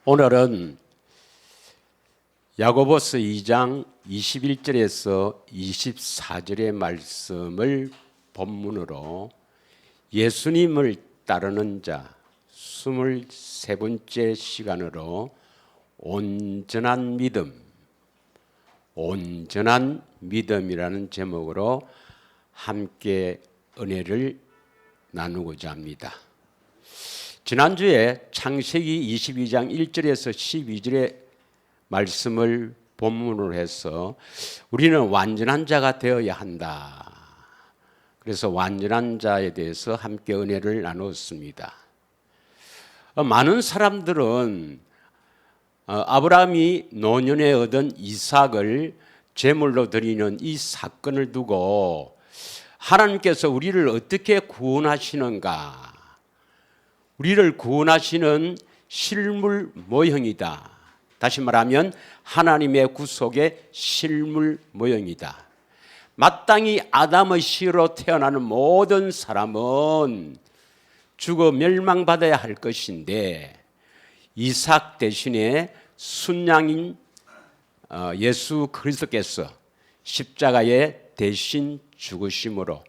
오늘은 야고보서 2장 21절에서 24절의 말씀을 본문으로 예수님을 따르는 자 23번째 시간으로 온전한 믿음이라는 제목으로 함께 은혜를 나누고자 합니다. 지난주에 창세기 22장 1절에서 12절의 말씀을 본문으로 해서 우리는 완전한 자가 되어야 한다. 그래서 완전한 자에 대해서 함께 은혜를 나누었습니다. 많은 사람들은 아브라함이 노년에 얻은 이삭을 제물로 드리는 이 사건을 두고 하나님께서 우리를 어떻게 구원하시는가, 우리를 구원하시는 실물 모형이다. 다시 말하면 하나님의 구속의 실물 모형이다. 마땅히 아담의 씨로 태어나는 모든 사람은 죽어 멸망받아야 할 것인데 이삭 대신에 순양인 예수 그리스도께서 십자가에 대신 죽으심으로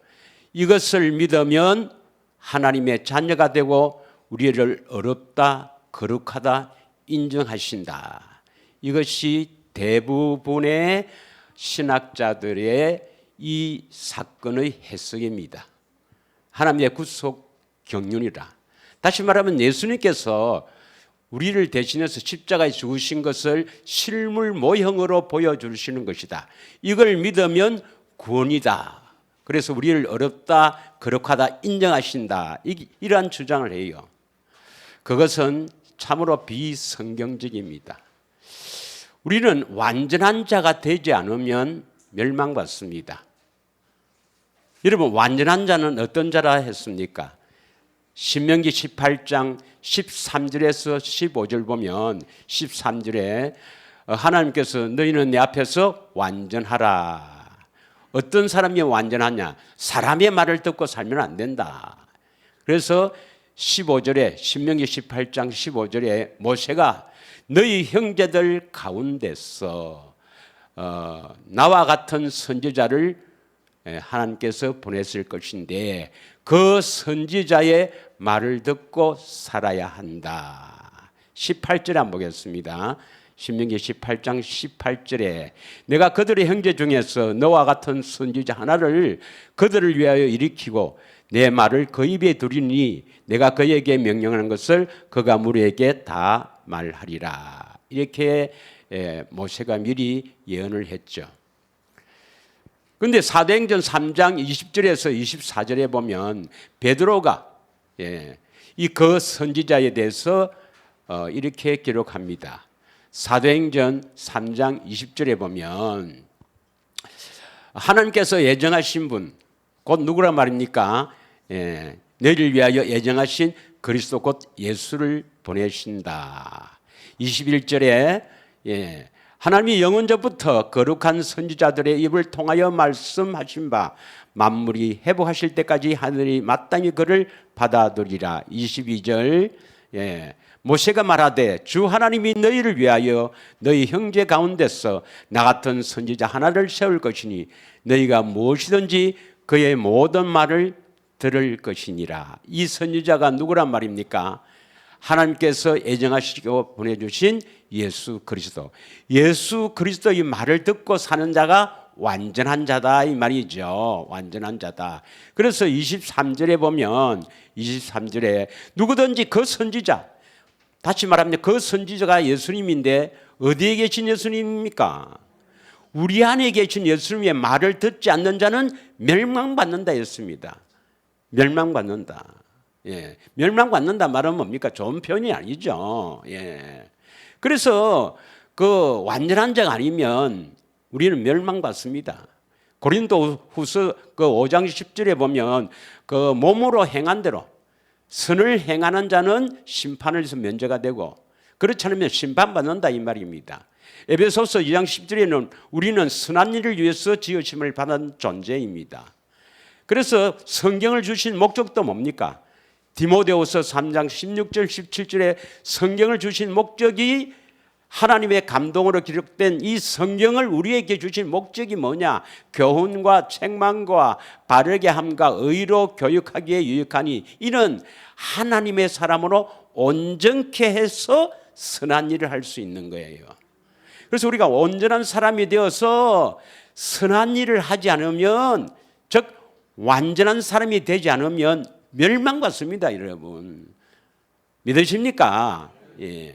이것을 믿으면 하나님의 자녀가 되고 우리를 어렵다, 거룩하다 인정하신다. 이것이 대부분의 신학자들의 이 사건의 해석입니다. 하나님의 구속 경륜이라. 다시 말하면 예수님께서 우리를 대신해서 십자가에 죽으신 것을 실물 모형으로 보여주시는 것이다. 이걸 믿으면 구원이다. 그래서 우리를 어렵다, 거룩하다 인정하신다. 이러한 주장을 해요. 그것은 참으로 비성경적입니다. 우리는 완전한 자가 되지 않으면 멸망받습니다. 여러분, 완전한 자는 어떤 자라 했습니까? 신명기 18장 13절에서 15절 보면 13절에 하나님께서 너희는 내 앞에서 완전하라. 어떤 사람이 완전하냐? 사람의 말을 듣고 살면 안 된다. 그래서 15절에 신명기 18장 15절에 모세가 너희 형제들 가운데서 나와 같은 선지자를 하나님께서 보냈을 것인데 그 선지자의 말을 듣고 살아야 한다. 18절에 한번 보겠습니다. 신명기 18장 18절에 내가 그들의 형제 중에서 너와 같은 선지자 하나를 그들을 위하여 일으키고 내 말을 그 입에 두리니 내가 그에게 명령하는 것을 그가 무리에게 다 말하리라. 이렇게 모세가 미리 예언을 했죠. 그런데 사도행전 3장 20절에서 24절에 보면 베드로가 이 그 선지자에 대해서 이렇게 기록합니다. 사도행전 3장 20절에 보면 하나님께서 예정하신 분, 곧 누구란 말입니까? 너희를 위하여 예정하신 그리스도 곧 예수를 보내신다. 21절에 하나님이 영원전부터 거룩한 선지자들의 입을 통하여 말씀하신 바 만물이 회복하실 때까지 하늘이 마땅히 그를 받아들이라. 22절 모세가 말하되 주 하나님이 너희를 위하여 너희 형제 가운데서 나 같은 선지자 하나를 세울 것이니 너희가 무엇이든지 그의 모든 말을 들을 것이니라. 이 선지자가 누구란 말입니까? 하나님께서 예정하시고 보내주신 예수 그리스도. 예수 그리스도의 말을 듣고 사는 자가 완전한 자다 이 말이죠. 완전한 자다. 그래서 23절에 보면 23절에 누구든지 그 선지자, 다시 말하면 그 선지자가 예수님인데 어디에 계신 예수님입니까? 우리 안에 계신 예수님의 말을 듣지 않는 자는 멸망받는다 했습니다. 멸망받는다. 멸망받는다 말은 뭡니까? 좋은 표현이 아니죠. 그래서 그 완전한 자가 아니면 우리는 멸망받습니다. 고린도후서 그 5장 10절에 보면 그 몸으로 행한 대로 선을 행하는 자는 심판에서 면제가 되고 그렇지 않으면 심판받는다 이 말입니다. 에베소서 2장 10절에는 우리는 선한 일을 위해서 지으심을 받은 존재입니다. 그래서 성경을 주신 목적도 뭡니까? 디모데후서 3장 16절 17절에 성경을 주신 목적이 하나님의 감동으로 기록된 이 성경을 우리에게 주신 목적이 뭐냐? 교훈과 책망과 바르게 함과 의로 교육하기에 유익하니 이는 하나님의 사람으로 온전케 해서 선한 일을 할 수 있는 거예요. 그래서 우리가 온전한 사람이 되어서 선한 일을 하지 않으면, 즉 완전한 사람이 되지 않으면 멸망받습니다, 여러분. 믿으십니까? 예.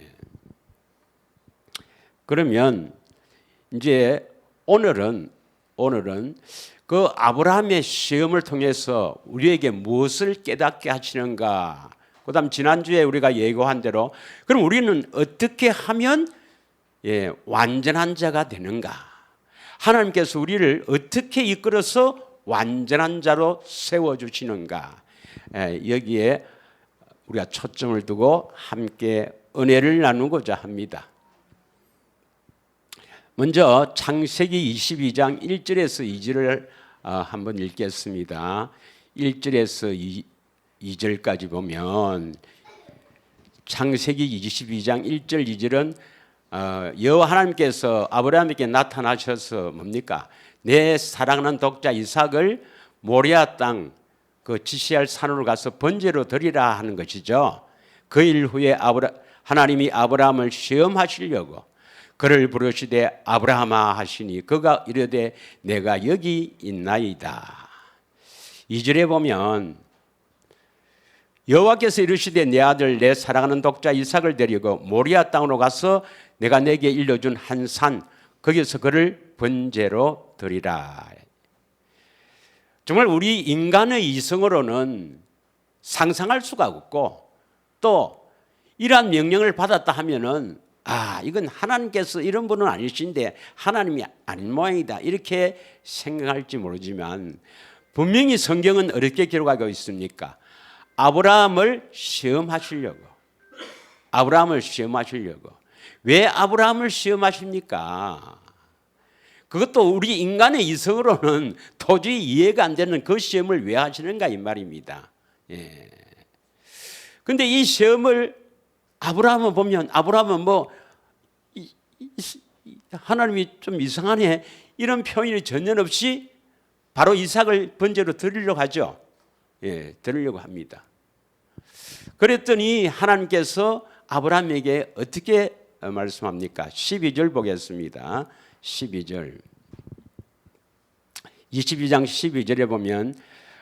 그러면 이제 오늘은 그 아브라함의 시험을 통해서 우리에게 무엇을 깨닫게 하시는가? 그다음 지난주에 우리가 예고한 대로 그럼 우리는 어떻게 하면 완전한 자가 되는가? 하나님께서 우리를 어떻게 이끌어서 완전한 자로 세워주시는가? 여기에 우리가 초점을 두고 함께 은혜를 나누고자 합니다. 먼저 창세기 22장 1절에서 2절을 한번 읽겠습니다. 1절에서 2절까지 보면 창세기 22장 1절 2절은 여호와 하나님께서 아브라함에게 나타나셔서 뭡니까? 내 사랑하는 독자 이삭을 모리아 땅 그 지시할 산으로 가서 번제로 드리라 하는 것이죠. 그 일 후에 하나님이 아브라함을 시험하시려고 그를 부르시되 아브라함아 하시니 그가 이르되 내가 여기 있나이다. 2절에 보면 여호와께서 이르시되 내 아들 내 사랑하는 독자 이삭을 데리고 모리아 땅으로 가서 내가 내게 일러준 한 산 거기서 그를 번제로 드리라. 정말 우리 인간의 이성으로는 상상할 수가 없고 또 이러한 명령을 받았다 하면은 이건 하나님께서 이런 분은 아니신데 하나님이 아닌 모양이다 이렇게 생각할지 모르지만 분명히 성경은 어떻게 기록하고 있습니까? 아브라함을 시험하시려고. 왜 아브라함을 시험하십니까? 그것도 우리 인간의 이성으로는 도저히 이해가 안 되는 그 시험을 왜 하시는가 이 말입니다. 그런데 이 시험을 아브라함은 보면 하나님이 좀 이상하네 이런 표현이 전혀 없이 바로 이삭을 번제로 드리려고 하죠. 드리려고 합니다. 그랬더니 하나님께서 아브라함에게 어떻게 말씀합니까? 12절 보겠습니다. 12절 22장 12절에 보면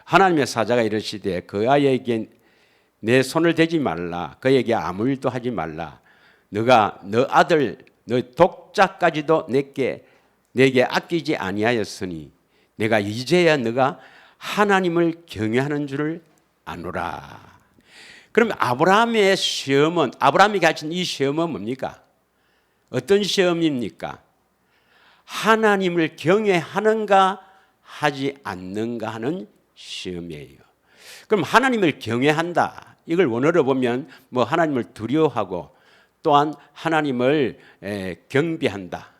하나님의 사자가 이르시되 그 아이에게 내 손을 대지 말라. 그에게 아무 일도 하지 말라. 너가 너 아들 너 독자까지도 내게 아끼지 아니하였으니 내가 이제야 너가 하나님을 경외하는 줄을 아노라. 그럼 아브라함의 시험은 아브라함이 가진 이 시험은 뭡니까? 어떤 시험입니까? 하나님을 경외하는가 하지 않는가 하는 시험이에요. 그럼 하나님을 경외한다. 이걸 원어로 보면 하나님을 두려워하고 또한 하나님을 경배한다.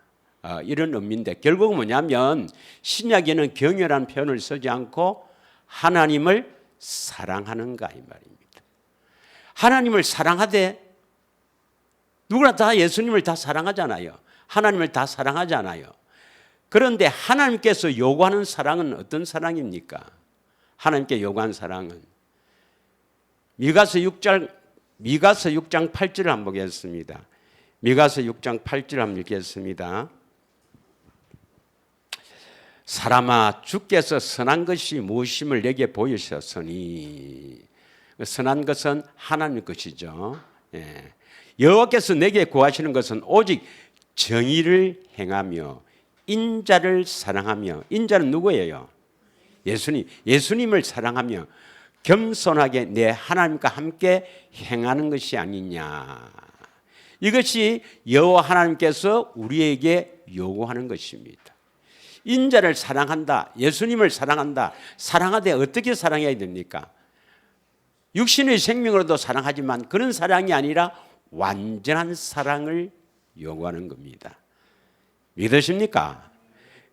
이런 의미인데 결국은 뭐냐면 신약에는 경외라는 표현을 쓰지 않고 하나님을 사랑하는가 이 말입니다. 하나님을 사랑하되 누구나 다 예수님을 다 사랑하잖아요. 하나님을 다 사랑하잖아요. 그런데 하나님께서 요구하는 사랑은 어떤 사랑입니까? 하나님께 요구한 사랑은 미가서 6장 8절을 한번 보겠습니다. 미가서 6장 8절 한번 읽겠습니다. 사람아 주께서 선한 것이 무엇임을 내게 보이셨으니 선한 것은 하나님 것이죠. 여호와께서 내게 구하시는 것은 오직 정의를 행하며 인자를 사랑하며 인자는 누구예요? 예수님을 사랑하며 겸손하게 내 하나님과 함께 행하는 것이 아니냐. 이것이 여호와 하나님께서 우리에게 요구하는 것입니다. 인자를 사랑한다. 예수님을 사랑한다. 사랑하되 어떻게 사랑해야 됩니까? 육신의 생명으로도 사랑하지만 그런 사랑이 아니라 완전한 사랑을 요구하는 겁니다. 믿으십니까?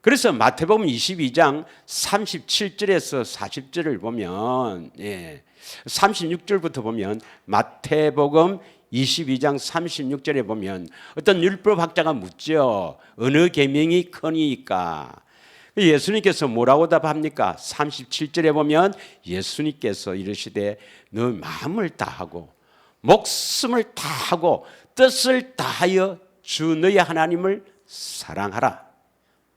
그래서 마태복음 22장 37절에서 40절을 보면 36절부터 보면 마태복음 22장 36절에 보면 어떤 율법학자가 묻죠. 어느 계명이 크니까? 예수님께서 뭐라고 답합니까? 37절에 보면 예수님께서 이르시되 너 마음을 다하고 목숨을 다하고 뜻을 다하여 주 너의 하나님을 사랑하라.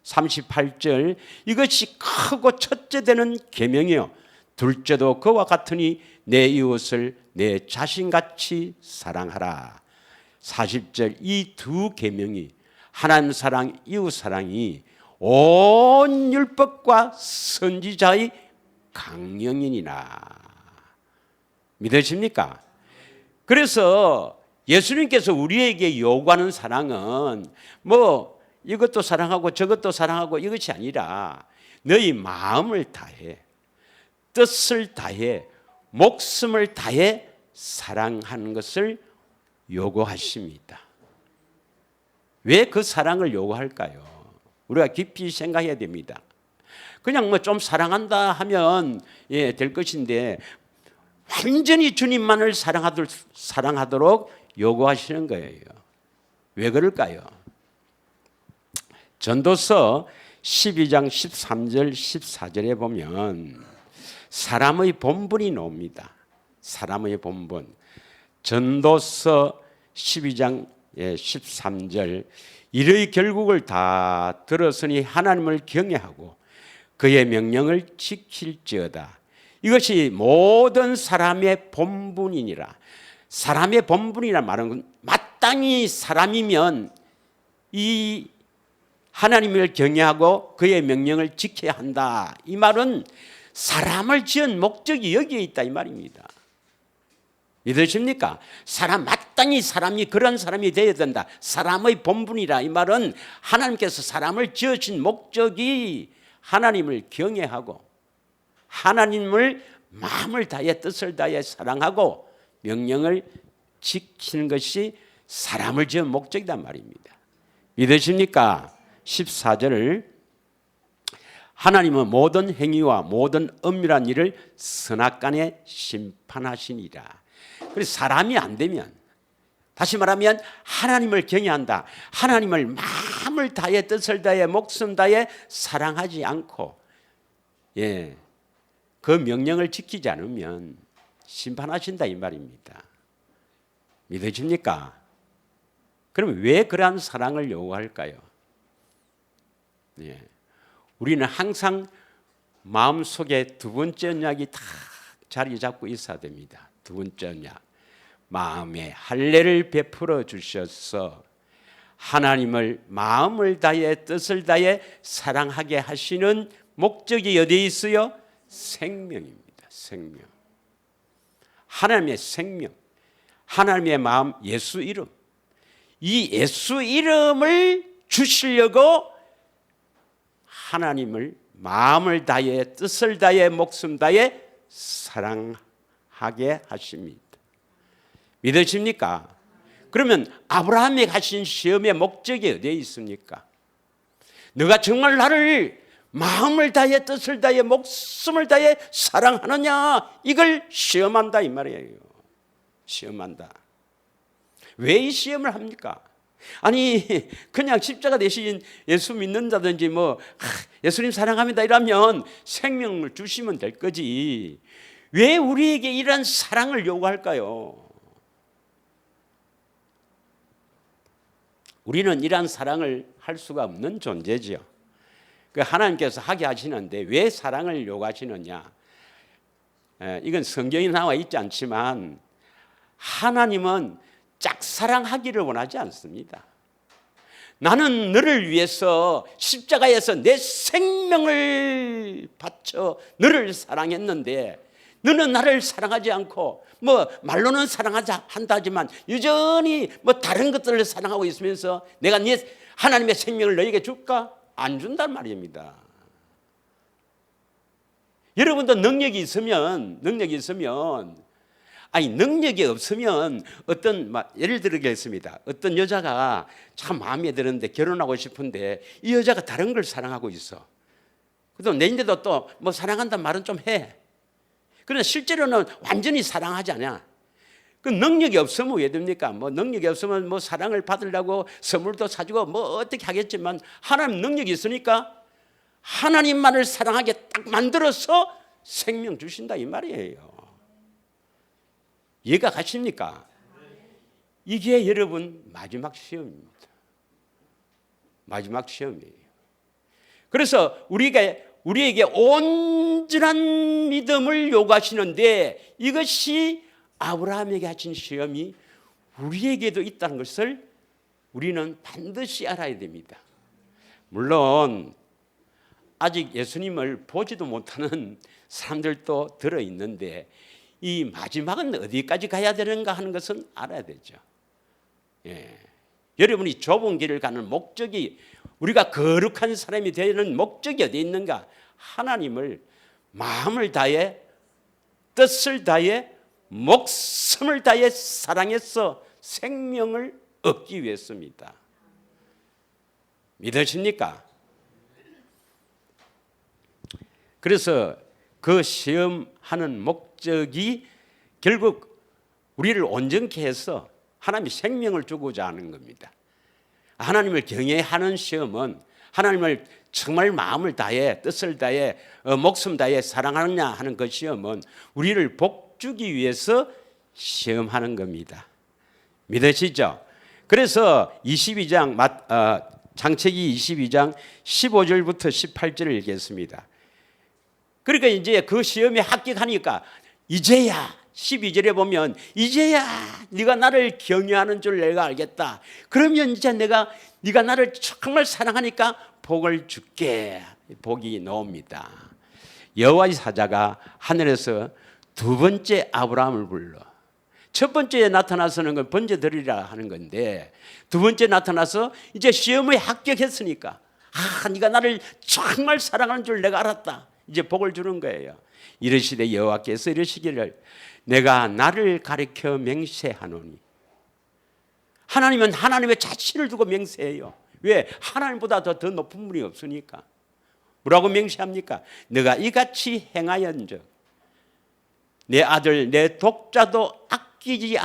38절 이것이 크고 첫째 되는 계명이요 둘째도 그와 같으니 내 이웃을 내 자신같이 사랑하라. 40절 이 두 계명이 하나님 사랑 이웃 사랑이 온 율법과 선지자의 강령이니라. 믿으십니까? 그래서 예수님께서 우리에게 요구하는 사랑은 뭐 이것도 사랑하고 저것도 사랑하고 이것이 아니라 너희 마음을 다해 뜻을 다해 목숨을 다해 사랑하는 것을 요구하십니다. 왜 그 사랑을 요구할까요? 우리가 깊이 생각해야 됩니다. 그냥 뭐 좀 사랑한다 하면 될 것인데 완전히 주님만을 사랑하도록 요구하시는 거예요. 왜 그럴까요? 전도서 12장 13절 14절에 보면 사람의 본분이 나옵니다. 사람의 본분. 전도서 12장 13절 이의 결국을 다 들었으니 하나님을 경외하고 그의 명령을 지킬지어다. 이것이 모든 사람의 본분이니라. 사람의 본분이라 말은 마땅히 사람이면 이 하나님을 경외하고 그의 명령을 지켜야 한다. 이 말은 사람을 지은 목적이 여기에 있다 이 말입니다. 믿으십니까? 마땅히 사람이 그런 사람이 되어야 된다. 사람의 본분이라 이 말은 하나님께서 사람을 지으신 목적이 하나님을 경외하고 하나님을 마음을 다해 뜻을 다해 사랑하고 명령을 지키는 것이 사람을 지은 목적이란 말입니다. 믿으십니까? 14절을 하나님은 모든 행위와 모든 엄밀한 일을 선악간에 심판하시니라. 그래서 사람이 안 되면 다시 말하면 하나님을 경외한다. 하나님을 마음을 다해 뜻을 다해 목숨 다해 사랑하지 않고 그 명령을 지키지 않으면 심판하신다 이 말입니다. 믿으십니까? 그럼 왜 그러한 사랑을 요구할까요? 우리는 항상 마음속에 두 번째 언약이 다 자리 잡고 있어야 됩니다. 두 번째 언약. 마음에 할례를 베풀어 주셔서 하나님을 마음을 다해 뜻을 다해 사랑하게 하시는 목적이 어디에 있어요? 생명입니다. 생명. 하나님의 생명. 하나님의 마음 예수 이름. 이 예수 이름을 주시려고 하나님을 마음을 다해 뜻을 다해 목숨 다해 사랑하게 하십니다. 믿으십니까? 그러면 아브라함이 가신 시험의 목적이 어디에 있습니까? 너가 정말 나를 마음을 다해 뜻을 다해 목숨을 다해 사랑하느냐 이걸 시험한다 이 말이에요. 시험한다. 왜 이 시험을 합니까? 아니 그냥 십자가 대신 예수 믿는 자든지 예수님 사랑합니다 이러면 생명을 주시면 될 거지 왜 우리에게 이런 사랑을 요구할까요? 우리는 이러한 사랑을 할 수가 없는 존재죠. 하나님께서 하게 하시는데 왜 사랑을 요구하시느냐? 이건 성경에 나와 있지 않지만 하나님은 짝사랑하기를 원하지 않습니다. 나는 너를 위해서 십자가에서 내 생명을 바쳐 너를 사랑했는데 너는 나를 사랑하지 않고 말로는 사랑하자 한다지만 여전히 다른 것들을 사랑하고 있으면서 내가 네 하나님의 생명을 너에게 줄까? 안 준단 말입니다. 여러분도 능력이 있으면 능력이 없으면 예를 들겠습니다. 어떤 여자가 참 마음에 드는데 결혼하고 싶은데 이 여자가 다른 걸 사랑하고 있어. 그래도 내인데도 또 사랑한다는 말은 좀 해. 그러나 실제로는 완전히 사랑하지 않아. 그 능력이 없으면 왜 됩니까? 뭐 능력이 없으면 뭐 사랑을 받으려고 선물도 사주고 뭐 어떻게 하겠지만 하나님 능력이 있으니까 하나님만을 사랑하게 딱 만들어서 생명 주신다 이 말이에요. 이해가 가십니까? 이게 여러분 마지막 시험입니다. 마지막 시험이에요. 그래서 우리에게 온전한 믿음을 요구하시는데 이것이 아브라함에게 하신 시험이 우리에게도 있다는 것을 우리는 반드시 알아야 됩니다. 물론 아직 예수님을 보지도 못하는 사람들도 들어있는데 이 마지막은 어디까지 가야 되는가 하는 것은 알아야 되죠. 예. 여러분이 좁은 길을 가는 목적이, 우리가 거룩한 사람이 되는 목적이 어디 있는가? 하나님을 마음을 다해, 뜻을 다해, 목숨을 다해 사랑해서 생명을 얻기 위해서입니다. 믿으십니까? 그래서 그 시험하는 목적이 결국 우리를 온전케 해서 하나님이 생명을 주고자 하는 겁니다. 하나님을 경외하는 시험은 하나님을 정말 마음을 다해, 뜻을 다해, 목숨 다해 사랑하느냐 하는 그 시험은 우리를 복주기 위해서 시험하는 겁니다. 믿으시죠? 그래서 22장 창세기 22장 15절부터 18절을 읽겠습니다. 그러니까 이제 그 시험에 합격하니까 이제야 12절에 보면 이제야 네가 나를 경외하는 줄 내가 알겠다. 그러면 이제 네가 나를 정말 사랑하니까 복을 줄게. 복이 나옵니다. 여호와의 사자가 하늘에서 두 번째 아브라함을 불러. 첫 번째에 나타나서는 건 번제드리라 하는 건데 두 번째 나타나서 이제 시험에 합격했으니까 네가 나를 정말 사랑하는 줄 내가 알았다. 이제 복을 주는 거예요. 이르시되 여호와께서 이르시기를 내가 나를 가리켜 맹세하노니. 하나님은 하나님의 자신을 두고 맹세해요. 왜? 하나님보다 더 높은 분이 없으니까. 뭐라고 맹세합니까? 내가 이같이 행하였은즉 내 아들 내 독자도 아끼지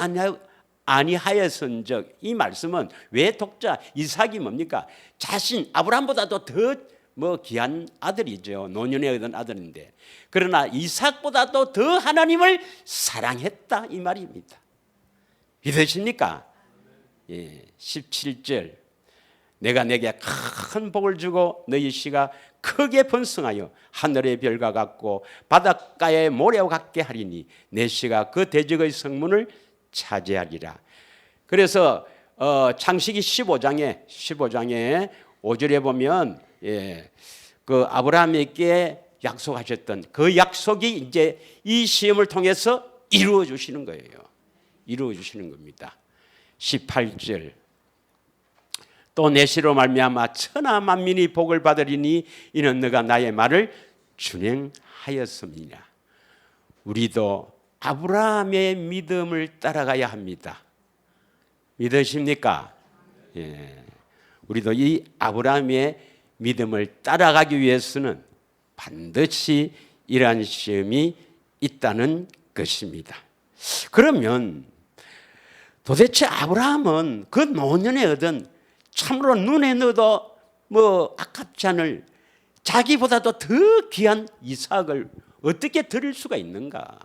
아니하였은즉. 이 말씀은 왜 독자? 이삭이 뭡니까? 자신 아브라함보다도 더 귀한 아들이죠. 노년에 얻은 아들인데 그러나 이삭보다도 더 하나님을 사랑했다 이 말입니다. 믿으십니까? 예, 17절 내가 내게 큰 복을 주고 너희 씨가 크게 번성하여 하늘의 별과 같고 바닷가의 모래와 같게 하리니 내 씨가 그 대적의 성문을 차지하리라. 그래서 창세기 15장에 5절에 보면 그 아브라함에게 약속하셨던 그 약속이 이제 이 시험을 통해서 이루어 주시는 거예요. 이루어 주시는 겁니다. 18절 또 내 씨로 말미암아 천하 만민이 복을 받으리니 이는 너가 나의 말을 준행하였음이냐. 우리도 아브라함의 믿음을 따라가야 합니다. 믿으십니까? 예. 우리도 이 아브라함의 믿음을 따라가기 위해서는 반드시 이러한 시험이 있다는 것입니다. 그러면 도대체 아브라함은 그 노년에 얻은 참으로 눈에 넣어도 아깝지 않을 자기보다도 더 귀한 이삭을 어떻게 드릴 수가 있는가?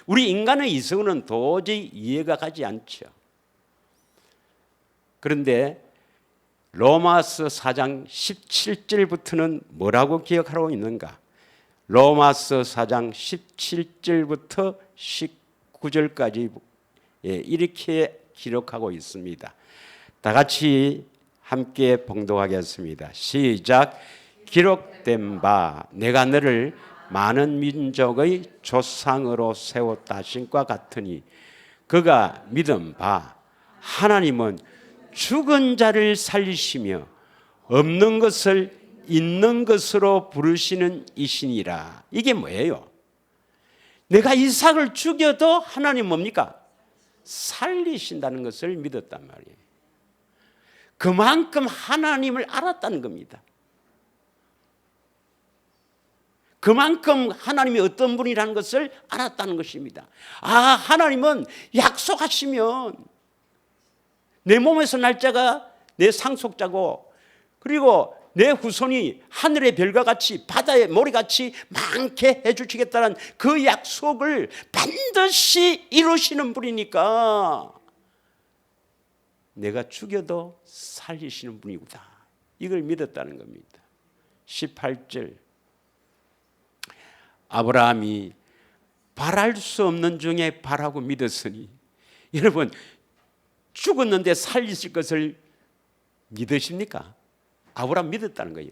우리 인간의 이성은 도저히 이해가 가지 않죠. 그런데 로마서 4장 17절부터는 뭐라고 기억하고 있는가? 로마서 4장 17절부터 19절까지 이렇게 기록하고 있습니다. 다 같이 함께 봉독하겠습니다. 시작. 기록된 바 내가 너를 많은 민족의 조상으로 세웠다 하신과 같으니 그가 믿은 바 하나님은 죽은 자를 살리시며 없는 것을 있는 것으로 부르시는 이시니라. 이게 뭐예요? 내가 이삭을 죽여도 하나님 뭡니까? 살리신다는 것을 믿었단 말이에요. 그만큼 하나님을 알았다는 겁니다. 그만큼 하나님이 어떤 분이라는 것을 알았다는 것입니다. 하나님은 약속하시면 내 몸에서 날 자가 내 상속자고, 그리고 내 후손이 하늘의 별과 같이 바다의 모래같이 많게 해주시겠다는 그 약속을 반드시 이루시는 분이니까 내가 죽여도 살리시는 분이구나, 이걸 믿었다는 겁니다. 18절, 아브라함이 바랄 수 없는 중에 바라고 믿었으니, 여러분 죽었는데 살리실 것을 믿으십니까? 아브라함 믿었다는 거예요.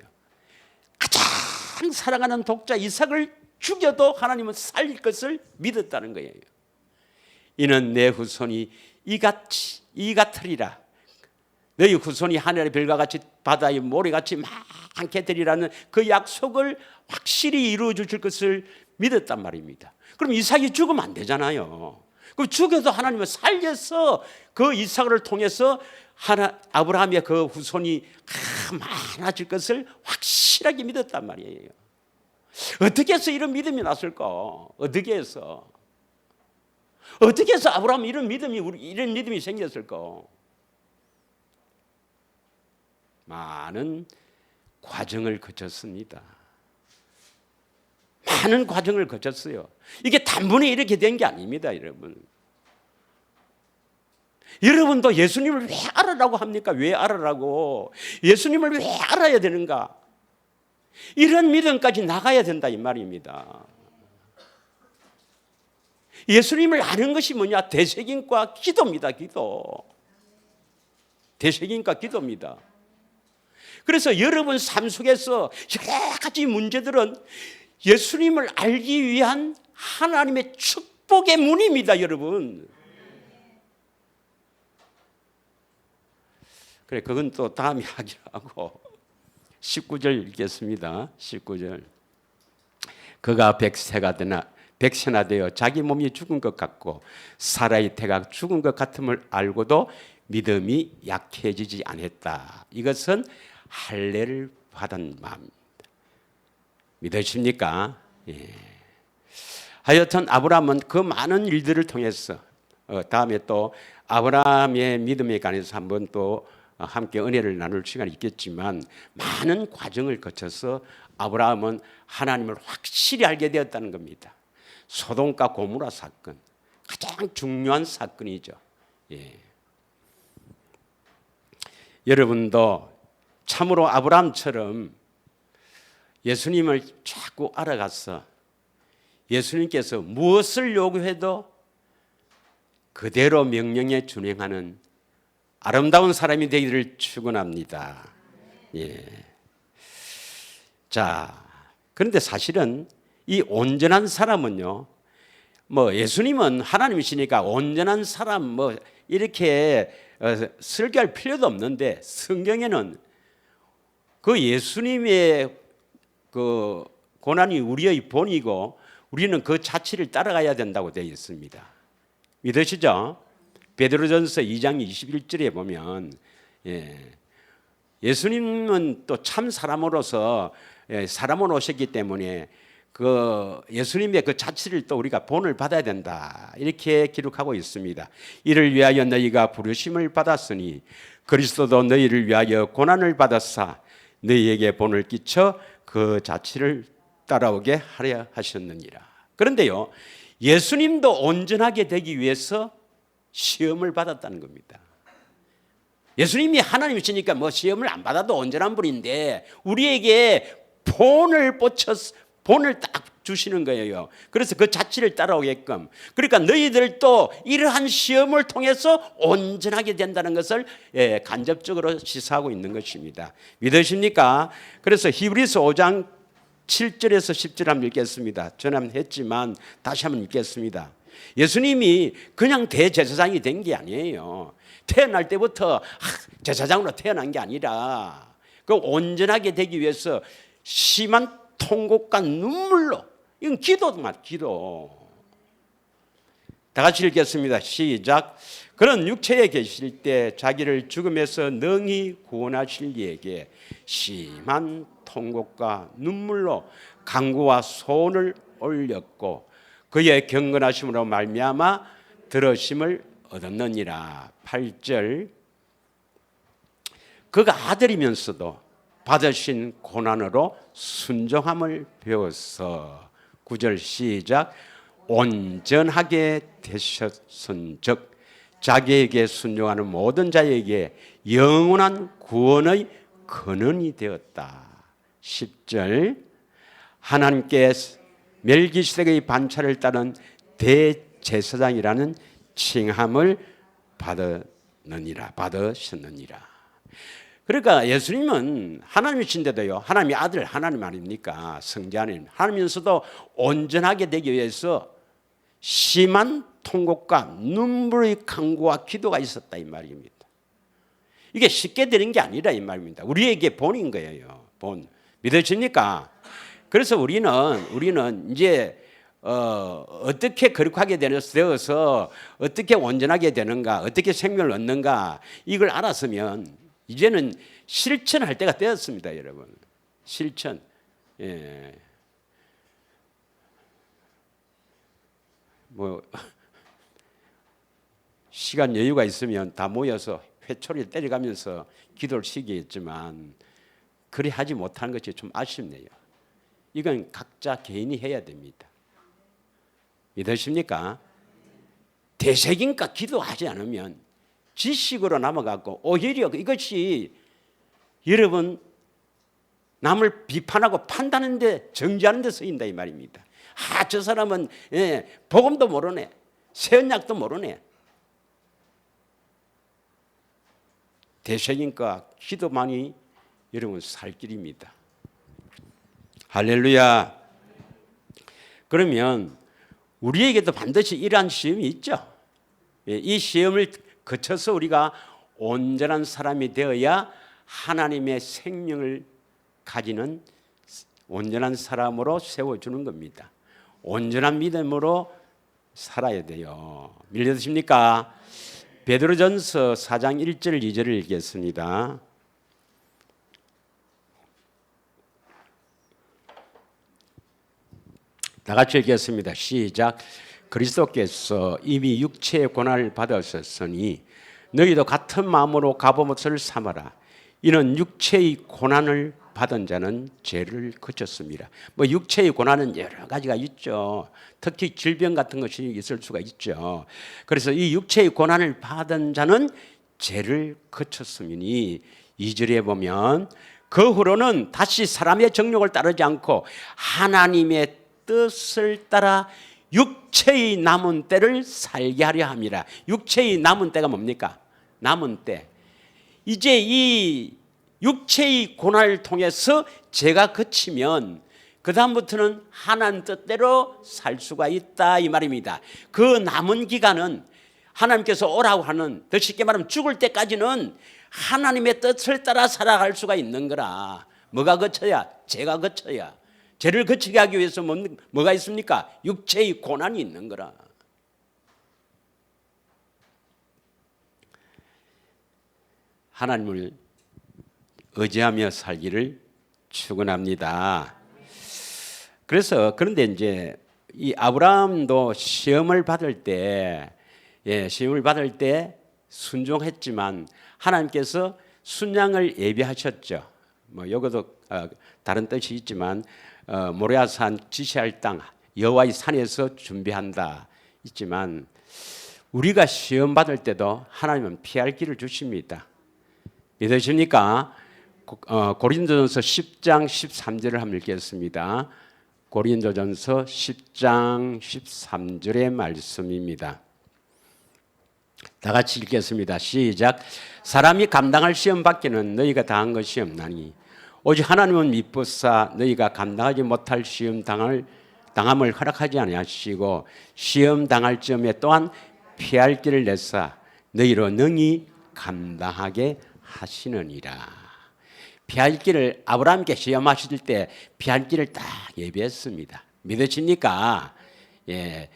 가장 사랑하는 독자 이삭을 죽여도 하나님은 살릴 것을 믿었다는 거예요. 이는 내 후손이 이 같으리라. 너희 후손이 하늘의 별과 같이 바다의 모래같이 많게 되리라는 그 약속을 확실히 이루어 주실 것을 믿었단 말입니다. 그럼 이삭이 죽으면 안 되잖아요. 그럼 죽여도 하나님은 살려서 그 이삭을 통해서 아브라함의 그 후손이 많아질 것을 확실하게 믿었단 말이에요. 어떻게 해서 이런 믿음이 났을까? 어떻게 해서 아브라함 이런 믿음이 생겼을까? 많은 과정을 거쳤습니다. 많은 과정을 거쳤어요. 이게 단번에 이렇게 된 게 아닙니다, 여러분. 여러분도 예수님을 왜 알아라고 합니까? 왜 알아라고? 예수님을 왜 알아야 되는가? 이런 믿음까지 나가야 된다, 이 말입니다. 예수님을 아는 것이 뭐냐? 되새김과 기도입니다. 되새김과 기도입니다. 그래서 여러분 삶 속에서 여러 가지 문제들은 예수님을 알기 위한 하나님의 축복의 문입니다, 여러분. 그래, 그건 또 다음에 하기로 하고 19절 읽겠습니다. 19절. 그가 백세나 되어 자기 몸이 죽은 것 같고 사라의 태가 죽은 것 같음을 알고도 믿음이 약해지지 않았다. 이것은 할례를 받은 마음입니다. 믿으십니까? 예. 하여튼 아브라함은 그 많은 일들을 통해서 다음에 또 아브라함의 믿음에 관해서 한번 또 함께 은혜를 나눌 시간이 있겠지만, 많은 과정을 거쳐서 아브라함은 하나님을 확실히 알게 되었다는 겁니다. 소돔과 고모라 사건, 가장 중요한 사건이죠. 예. 여러분도 참으로 아브라함처럼 예수님을 자꾸 알아가서 예수님께서 무엇을 요구해도 그대로 명령에 준행하는 아름다운 사람이 되기를 축원합니다. 예. 자, 그런데 사실은 이 온전한 사람은요, 예수님은 하나님이시니까 온전한 사람 이렇게 설교할 필요도 없는데, 성경에는 그 예수님의 그 고난이 우리의 본이고 우리는 그 자취를 따라가야 된다고 되어 있습니다. 믿으시죠? 베드로전서 2장 21절에 보면 예수님은 또 참 사람으로서 사람으로 오셨기 때문에 그 예수님의 그 자취를 또 우리가 본을 받아야 된다, 이렇게 기록하고 있습니다. 이를 위하여 너희가 부르심을 받았으니 그리스도도 너희를 위하여 고난을 받았사 너희에게 본을 끼쳐 그 자취를 따라오게 하려 하셨느니라. 그런데요, 예수님도 온전하게 되기 위해서 시험을 받았다는 겁니다. 예수님이 하나님이시니까 시험을 안 받아도 온전한 분인데 우리에게 본을 딱 주시는 거예요. 그래서 그 자취를 따라오게끔. 그러니까 너희들도 이러한 시험을 통해서 온전하게 된다는 것을 간접적으로 시사하고 있는 것입니다. 믿으십니까? 그래서 히브리서 5장 7절에서 10절 한번 읽겠습니다. 전함 했지만 다시 한번 읽겠습니다. 예수님이 그냥 대제사장이 된 게 아니에요. 태어날 때부터 제사장으로 태어난 게 아니라 그 온전하게 되기 위해서 심한 통곡과 눈물로, 이건 기도. 다 같이 읽겠습니다. 시작. 그는 육체에 계실 때 자기를 죽음에서 능히 구원하실 이에게 심한 통곡과 눈물로 간구와 소원을 올렸고 그의 경건하심으로 말미암아 들으심을 얻었느니라. 8절 그가 아들이면서도 받으신 고난으로 순종함을 배워서 9절 시작 온전하게 되셨은즉 자기에게 순종하는 모든 자에게 영원한 구원의 근원이 되었다. 10절 하나님께 멜기세덱의 반차를 따른 대제사장이라는 칭함을 받으셨느니라. 그러니까 예수님은 하나님이신데도요, 하나님의 아들, 하나님 아닙니까? 성자 하나님, 하나님이면서도 온전하게 되기 위해서 심한 통곡과 눈물의 간구와 기도가 있었다 이 말입니다. 이게 쉽게 되는 게 아니라 이 말입니다. 우리에게 본인 거예요. 본. 믿으십니까? 그래서 우리는 이제 어떻게 거룩하게 되어서 어떻게 온전하게 되는가, 어떻게 생명을 얻는가 이걸 알았으면 이제는 실천할 때가 되었습니다, 여러분. 실천. 예. 뭐 시간 여유가 있으면 다 모여서 회초리를 때려가면서 기도를 시키겠지만 그리 하지 못하는 것이 좀 아쉽네요. 이건 각자 개인이 해야 됩니다. 믿으십니까? 대세기니까 기도하지 않으면 지식으로 남아가고 오히려 이것이 여러분 남을 비판하고 판단하는데 정죄하는 데 쓰인다 이 말입니다. 저 사람은 복음도 모르네, 새 언약도 모르네. 대세기니까 기도만이 여러분 살 길입니다. 할렐루야. 그러면 우리에게도 반드시 이러한 시험이 있죠. 이 시험을 거쳐서 우리가 온전한 사람이 되어야 하나님의 생명을 가지는 온전한 사람으로 세워주는 겁니다. 온전한 믿음으로 살아야 돼요. 믿으십니까? 베드로전서 4장 1절 2절을 읽겠습니다. 다 같이 읽겠습니다. 시작. 그리스도께서 이미 육체의 고난을 받으셨으니 너희도 같은 마음으로 갑옷을 삼아라. 이는 육체의 고난을 받은 자는 죄를 그쳤습니다. 육체의 고난은 여러 가지가 있죠. 특히 질병 같은 것이 있을 수가 있죠. 그래서 이 육체의 고난을 받은 자는 죄를 그쳤으니 2절에 보면 그 후로는 다시 사람의 정욕을 따르지 않고 하나님의 뜻을 따라 육체의 남은 때를 살게 하려 함이라. 육체의 남은 때가 뭡니까? 남은 때. 이제 이 육체의 고난을 통해서 죄가 그치면 그 다음부터는 하나님 뜻대로 살 수가 있다 이 말입니다. 그 남은 기간은 하나님께서 오라고 하는, 더 쉽게 말하면 죽을 때까지는 하나님의 뜻을 따라 살아갈 수가 있는 거라. 뭐가 거쳐야? 죄가 거쳐야. 죄를 거치게 하기 위해서 뭐가 있습니까? 육체의 고난이 있는 거라. 하나님을 의지하며 살기를 축원합니다. 그런데 이제 이 아브라함도 시험을 받을 때 순종했지만 하나님께서 순양을 예비하셨죠. 여기도 다른 뜻이 있지만 모리아산 지시할 땅 여호와의 산에서 준비한다 있지만 우리가 시험 받을 때도 하나님은 피할 길을 주십니다. 믿으십니까? 고린도전서 10장 13절을 한번 읽겠습니다. 고린도전서 10장 13절의 말씀입니다. 다 같이 읽겠습니다. 시작. 사람이 감당할 시험 밖에는 너희가 당한 것이 없나니 오직 하나님은 미쁘사 너희가 감당하지 못할 시험 당함을 허락하지 아니하시고 시험 당할 점에 또한 피할 길을 내사 너희로 능히 감당하게 하시느니라. 피할 길을 아브라함께 시험하실 때 피할 길을 딱 예비했습니다. 믿으십니까? 예.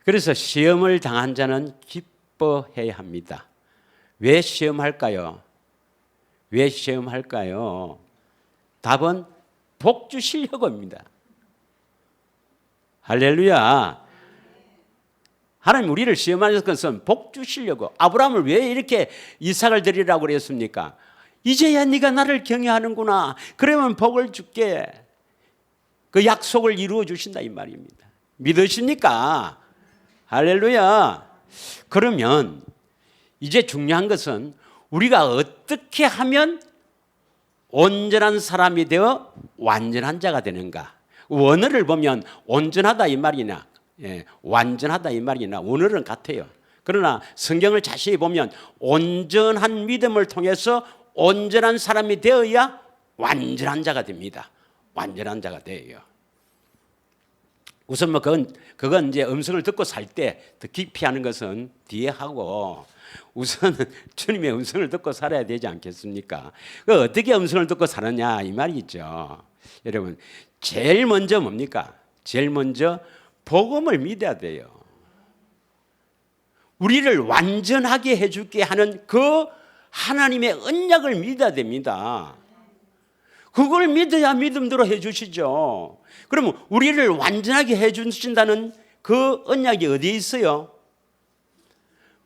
그래서 시험을 당한 자는 기뻐해야 합니다. 왜 시험할까요? 왜 시험할까요? 답은 복 주시려고 합니다. 할렐루야. 하나님 우리를 시험하는 것은 복 주시려고. 아브라함을 왜 이렇게 이삭을 드리라고 그랬습니까? 이제야 네가 나를 경외하는구나. 그러면 복을 줄게. 그 약속을 이루어 주신다 이 말입니다. 믿으십니까? 할렐루야. 그러면 이제 중요한 것은 우리가 어떻게 하면 온전한 사람이 되어 완전한 자가 되는가. 원어를 보면 온전하다 이 말이나 완전하다 이 말이나 원어는 같아요. 그러나 성경을 자세히 보면 온전한 믿음을 통해서 온전한 사람이 되어야 완전한 자가 됩니다. 완전한 자가 돼요. 우선 뭐 그건 이제 음성을 듣고 살 때 더 깊이 하는 것은 뒤에 하고 우선은 주님의 음성을 듣고 살아야 되지 않겠습니까? 그 어떻게 음성을 듣고 사느냐 이 말이죠. 여러분 제일 먼저 뭡니까? 제일 먼저 복음을 믿어야 돼요. 우리를 완전하게 해줄게 하는 그 하나님의 언약을 믿어야 됩니다. 그걸 믿어야 믿음대로 해주시죠. 그러면 우리를 완전하게 해주신다는 그 언약이 어디에 있어요?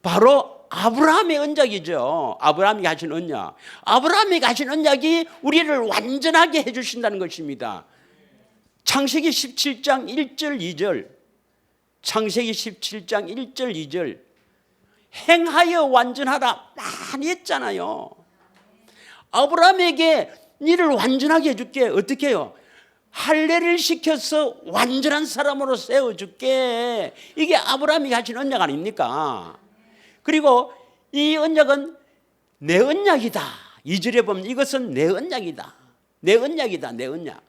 바로 아브라함의 언약이죠. 아브라함이 가진 언약. 아브라함이 가진 언약이 우리를 완전하게 해주신다는 것입니다. 창세기 17장 1절 2절. 창세기 17장 1절 2절. 행하여 완전하라 많이 했잖아요. 아브라함에게 니를 완전하게 해줄게. 어떻게 해요? 할례를 시켜서 완전한 사람으로 세워줄게. 이게 아브라함이 가진 언약 아닙니까? 그리고 이 언약은 내 언약이다. 2절에 보면 이것은 내 언약이다. 내 언약이다. 내 언약.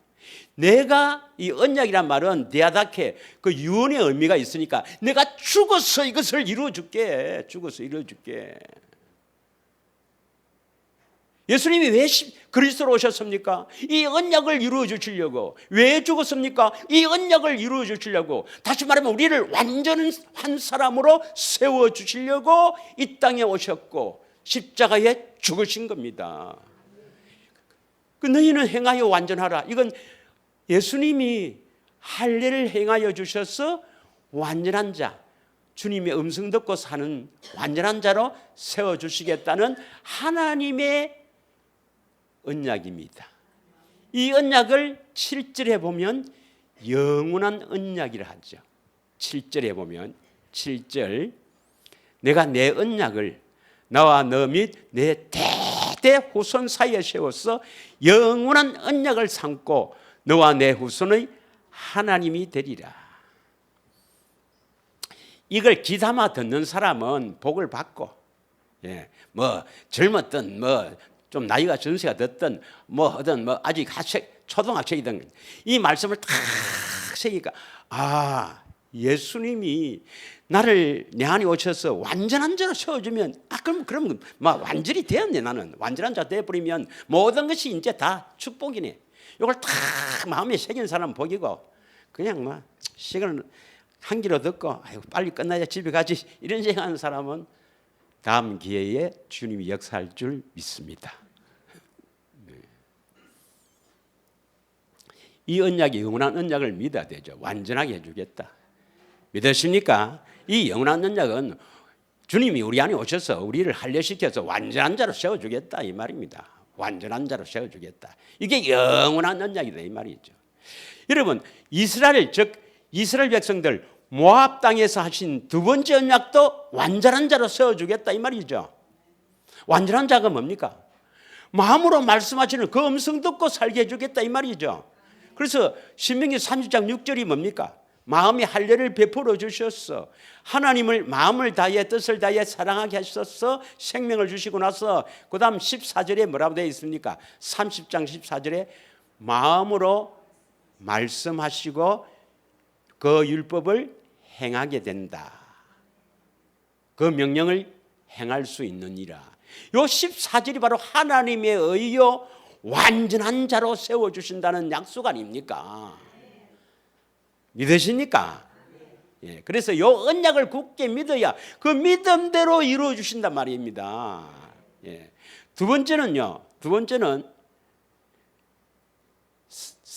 내가 이 언약이란 말은 디아다케 그 유언의 의미가 있으니까 내가 죽어서 이것을 이루어줄게. 죽어서 이루어줄게. 예수님이 왜 그리스도로 오셨습니까? 이 언약을 이루어 주시려고. 왜 죽었습니까? 이 언약을 이루어 주시려고. 다시 말하면 우리를 완전한 사람으로 세워 주시려고 이 땅에 오셨고 십자가에 죽으신 겁니다. 그 너희는 행하여 완전하라. 이건 예수님이 할례를 행하여 주셔서 완전한 자, 주님의 음성 듣고 사는 완전한 자로 세워 주시겠다는 하나님의 언약입니다. 이 언약을 7절에 보면 영원한 언약이라 하죠. 7절에 보면 7절 내가 내 언약을 나와 너 및 내 대대 후손 사이에 세워서 영원한 언약을 삼고 너와 내 후손의 하나님이 되리라. 이걸 귀담아 듣는 사람은 복을 받고 뭐 젊었든 뭐 좀 나이가 전세가 됐든 뭐 하든 뭐 아직 초등학생이든 이 말씀을 탁 새기니까 아 예수님이 나를 내 안에 오셔서 완전한 자로 세워주면 그럼 막 완전히 되었네. 나는 완전한 자 되어버리면 모든 것이 이제 다 축복이네. 이걸 탁 마음에 새긴 사람은 복이고 그냥 막 시간을 한 귀로 듣고 아이고 빨리 끝나야 집에 가지 이런 생각하는 사람은 다음 기회에 주님이 역사할 줄 믿습니다. 이 언약이 영원한 언약을 믿어야 되죠. 완전하게 해주겠다. 믿으십니까? 이 영원한 언약은 주님이 우리 안에 오셔서 우리를 할례시켜서 완전한 자로 세워주겠다 이 말입니다. 완전한 자로 세워주겠다. 이게 영원한 언약이다 이 말이죠. 여러분 이스라엘 즉 이스라엘 백성들 모압 땅에서 하신 두 번째 언약도 완전한 자로 세워주겠다 이 말이죠. 완전한 자가 뭡니까? 마음으로 말씀하시는 그 음성 듣고 살게 해주겠다 이 말이죠. 그래서 신명기 30장 6절이 뭡니까? 마음의 할례를 베풀어 주셨어. 하나님을 마음을 다해 뜻을 다해 사랑하게 하셔서 생명을 주시고 나서 그 다음 14절에 뭐라고 되어 있습니까? 30장 14절에 마음으로 말씀하시고 그 율법을 행하게 된다. 그 명령을 행할 수 있느니라. 요 14절이 바로 하나님의 의요 완전한 자로 세워주신다는 약속 아닙니까? 믿으십니까? 예, 그래서 이 언약을 굳게 믿어야 그 믿음대로 이루어 주신단 말입니다. 예. 두 번째는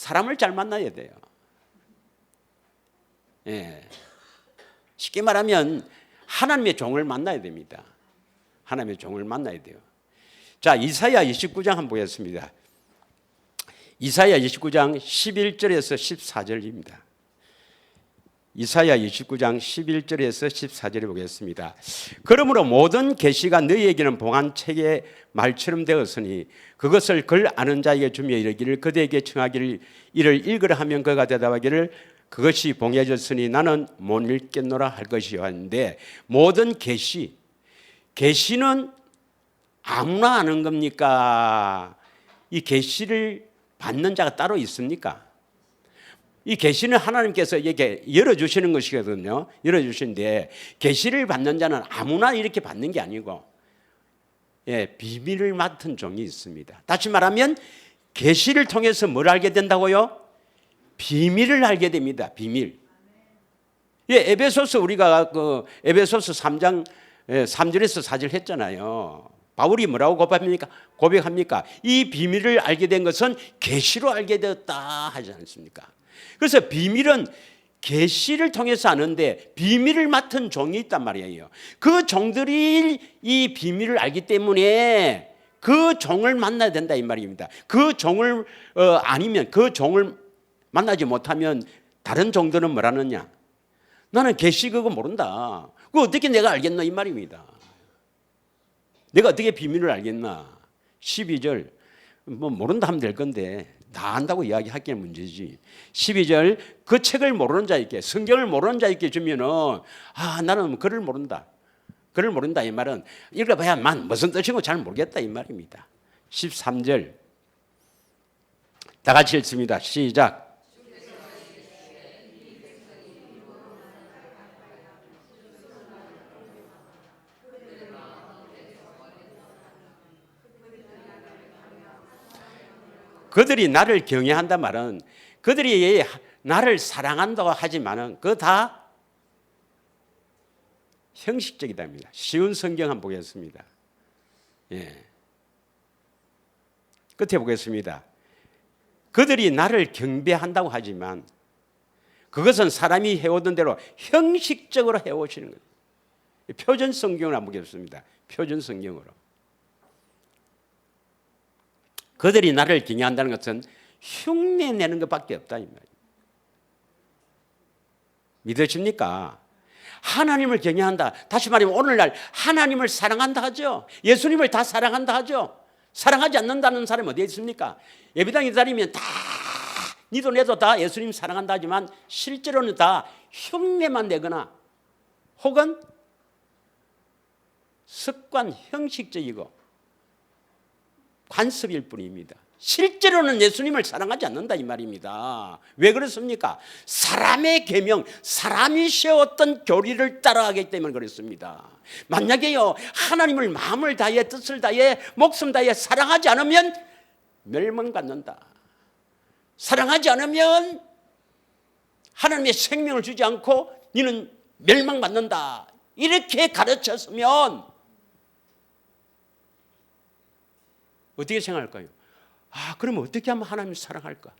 사람을 잘 만나야 돼요. 예. 쉽게 말하면 하나님의 종을 만나야 됩니다. 하나님의 종을 만나야 돼요. 자, 이사야 29장 한번 보겠습니다. 이사야 29장 11절에서 14절입니다. 이사야 29장 11절에서 14절에 보겠습니다. 그러므로 모든 계시가 너희에게는 봉한 책의 말처럼 되었으니 그것을 글 아는 자에게 주며 이르기를 그대에게 청하기를 이를 읽으라 하면 그가 대답하기를 그것이 봉해졌으니 나는 못 읽겠노라 할 것이요 하는데 모든 계시는 아무나 아는 겁니까? 이 계시를 받는 자가 따로 있습니까? 이 계시는 하나님께서 이렇게 열어주시는 것이거든요. 열어주시는데 계시를 받는 자는 아무나 이렇게 받는 게 아니고 비밀을 맡은 종이 있습니다. 다시 말하면 계시를 통해서 뭘 알게 된다고요? 비밀을 알게 됩니다. 비밀. 에베소서 우리가 그 에베소서 3장 3절에서 4절 했잖아요. 바울이 뭐라고 고백합니까? 이 비밀을 알게 된 것은 계시로 알게 되었다 하지 않습니까? 그래서 비밀은 계시를 통해서 아는데 비밀을 맡은 종이 있단 말이에요. 그 종들이 이 비밀을 알기 때문에 그 종을 만나야 된다 이 말입니다. 그 종을 아니면 그 종을 만나지 못하면 다른 종들은 뭐라느냐? 나는 계시 그거 모른다. 그거 어떻게 내가 알겠나 이 말입니다. 내가 어떻게 비밀을 알겠나? 12절 뭐 모른다 하면 될 건데 다 안다고 이야기하기에 문제지. 12절 그 책을 모르는 자에게 성경을 모르는 자에게 주면은 나는 글을 모른다. 글을 모른다 이 말은 읽어봐야만 무슨 뜻인고 잘 모르겠다 이 말입니다. 13절 다 같이 읽습니다. 시작. 그들이 나를 경외한다 말은 그들이 나를 사랑한다고 하지만은 그거 다 형식적이답니다. 쉬운 성경 한번 보겠습니다. 끝에 보겠습니다. 그들이 나를 경배한다고 하지만 그것은 사람이 해오던 대로 형식적으로 해오시는 거예요. 표준 성경을 한번 보겠습니다. 표준 성경으로. 그들이 나를 경외한다는 것은 흉내 내는 것밖에 없다 이 말이에요. 믿으십니까? 하나님을 경외한다. 다시 말하면 오늘날 하나님을 사랑한다 하죠. 예수님을 다 사랑한다 하죠. 사랑하지 않는다는 사람이 어디에 있습니까? 예배당에 다니면 다 니도 내도 다 예수님 사랑한다 하지만 실제로는 다 흉내만 내거나 혹은 습관 형식적이고 관습일 뿐입니다. 실제로는 예수님을 사랑하지 않는다 이 말입니다. 왜 그렇습니까? 사람의 계명, 사람이 세웠던 교리를 따라가기 때문에 그렇습니다. 만약에요 하나님을 마음을 다해 뜻을 다해 목숨 다해 사랑하지 않으면 멸망받는다. 사랑하지 않으면 하나님의 생명을 주지 않고 너는 멸망받는다. 이렇게 가르쳤으면 어떻게 생각할까요? 그러면 어떻게 하면 하나님을 사랑할까?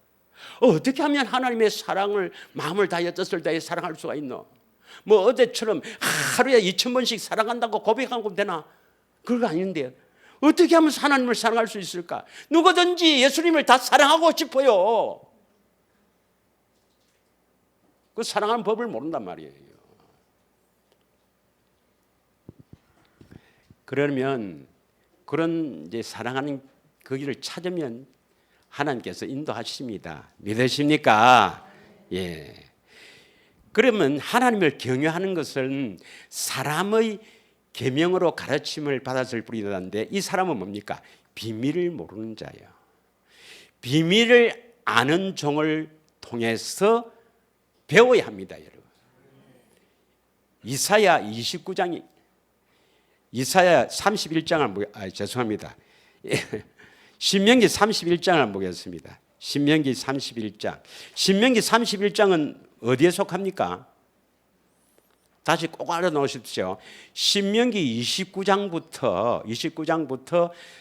어떻게 하면 하나님의 사랑을 마음을 다해 뜻을 다해 사랑할 수가 있노? 뭐 어제처럼 하루에 2000번씩 사랑한다고 고백하고 되나? 그거 아닌데 어떻게 하면 하나님을 사랑할 수 있을까? 누구든지 예수님을 다 사랑하고 싶어요. 그 사랑하는 법을 모른단 말이에요. 그러면 그런 이제 사랑하는 그 길을 찾으면 하나님께서 인도하십니다. 믿으십니까? 예. 그러면 하나님을 경외하는 것은 사람의 계명으로 가르침을 받았을 뿐이다는데 이 사람은 뭡니까? 비밀을 모르는 자예요. 비밀을 아는 종을 통해서 배워야 합니다, 여러분. 이사야 29장이 이사야 31장을 죄송합니다. 신명기 31장을 보겠습니다. 신명기 31장. 신명기 31장은 어디에 속합니까? 다시 꼭 알아놓으십시오. 신명기 29장부터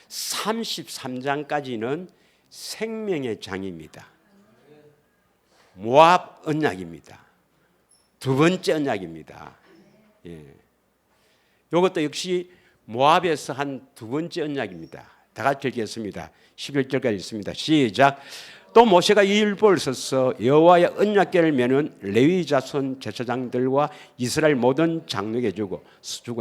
33장까지는 생명의 장입니다. 모압 언약입니다. 두 번째 언약입니다. 예. 이것도 역시 모압에서 한 두 번째 언약입니다. 다 같이 읽겠습니다. 11절까지 읽습니다. 시작. 또 모세가 이 율법을 써서 여호와의 언약궤를 메는 레위 자손 제사장들과 이스라엘 모든 장로에게 주고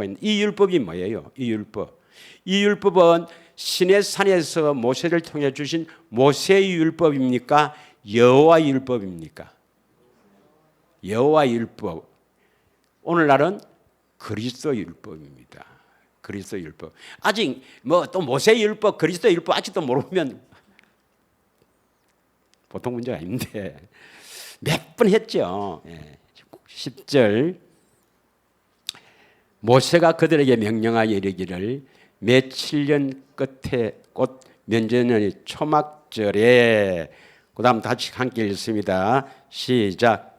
있는 이 율법이 뭐예요? 이 율법은 시내 산에서 모세를 통해 주신 모세의 율법입니까? 여호와의 율법입니까? 여호와의 율법. 오늘날은 그리스도 율법입니다. 그리스도 율법. 아직 뭐 또 모세의 율법, 그리스도 율법 아직도 모르면 보통 문제가 아닌데 몇 번 했죠. 10절. 모세가 그들에게 명령하여 이르기를 며칠 년 끝에 곧 면제년의 초막절에, 그 다음 다시 함께 읽습니다. 시작.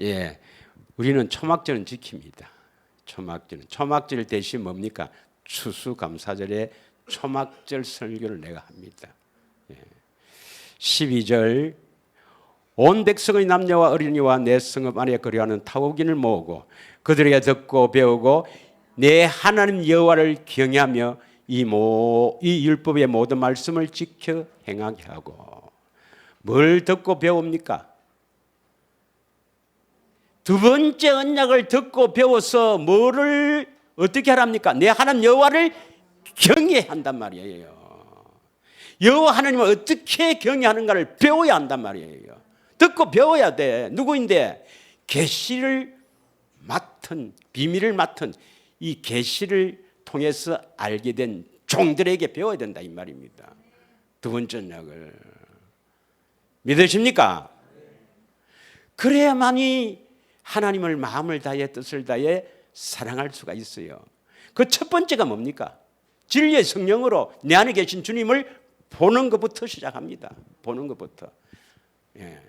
예, 우리는 초막절은 지킵니다. 초막절 대신 뭡니까? 추수감사절에 초막절 설교를 내가 합니다. 12절. 온 백성의 남녀와 어린이와 내 성읍 안에 거류하는 타국인을 모으고 그들에게 듣고 배우고 내 하나님 여호와를 경외하며 이 율법의 모든 말씀을 지켜 행하게 하고. 뭘 듣고 배웁니까? 두 번째 언약을 듣고 배워서 뭐를 어떻게 하랍니까? 내 하나님 여호와를 경외한단 말이에요. 여호와 하나님을 어떻게 경외하는가를 배워야 한단 말이에요. 듣고 배워야 돼. 누구인데? 계시를 맡은, 비밀을 맡은 이 계시를 통해서 알게 된 종들에게 배워야 된다 이 말입니다. 두 번째 언약을 믿으십니까? 그래야만이 하나님을 마음을 다해 뜻을 다해 사랑할 수가 있어요. 그 첫 번째가 뭡니까? 진리의 성령으로 내 안에 계신 주님을 보는 것부터 시작합니다. 보는 것부터. 예.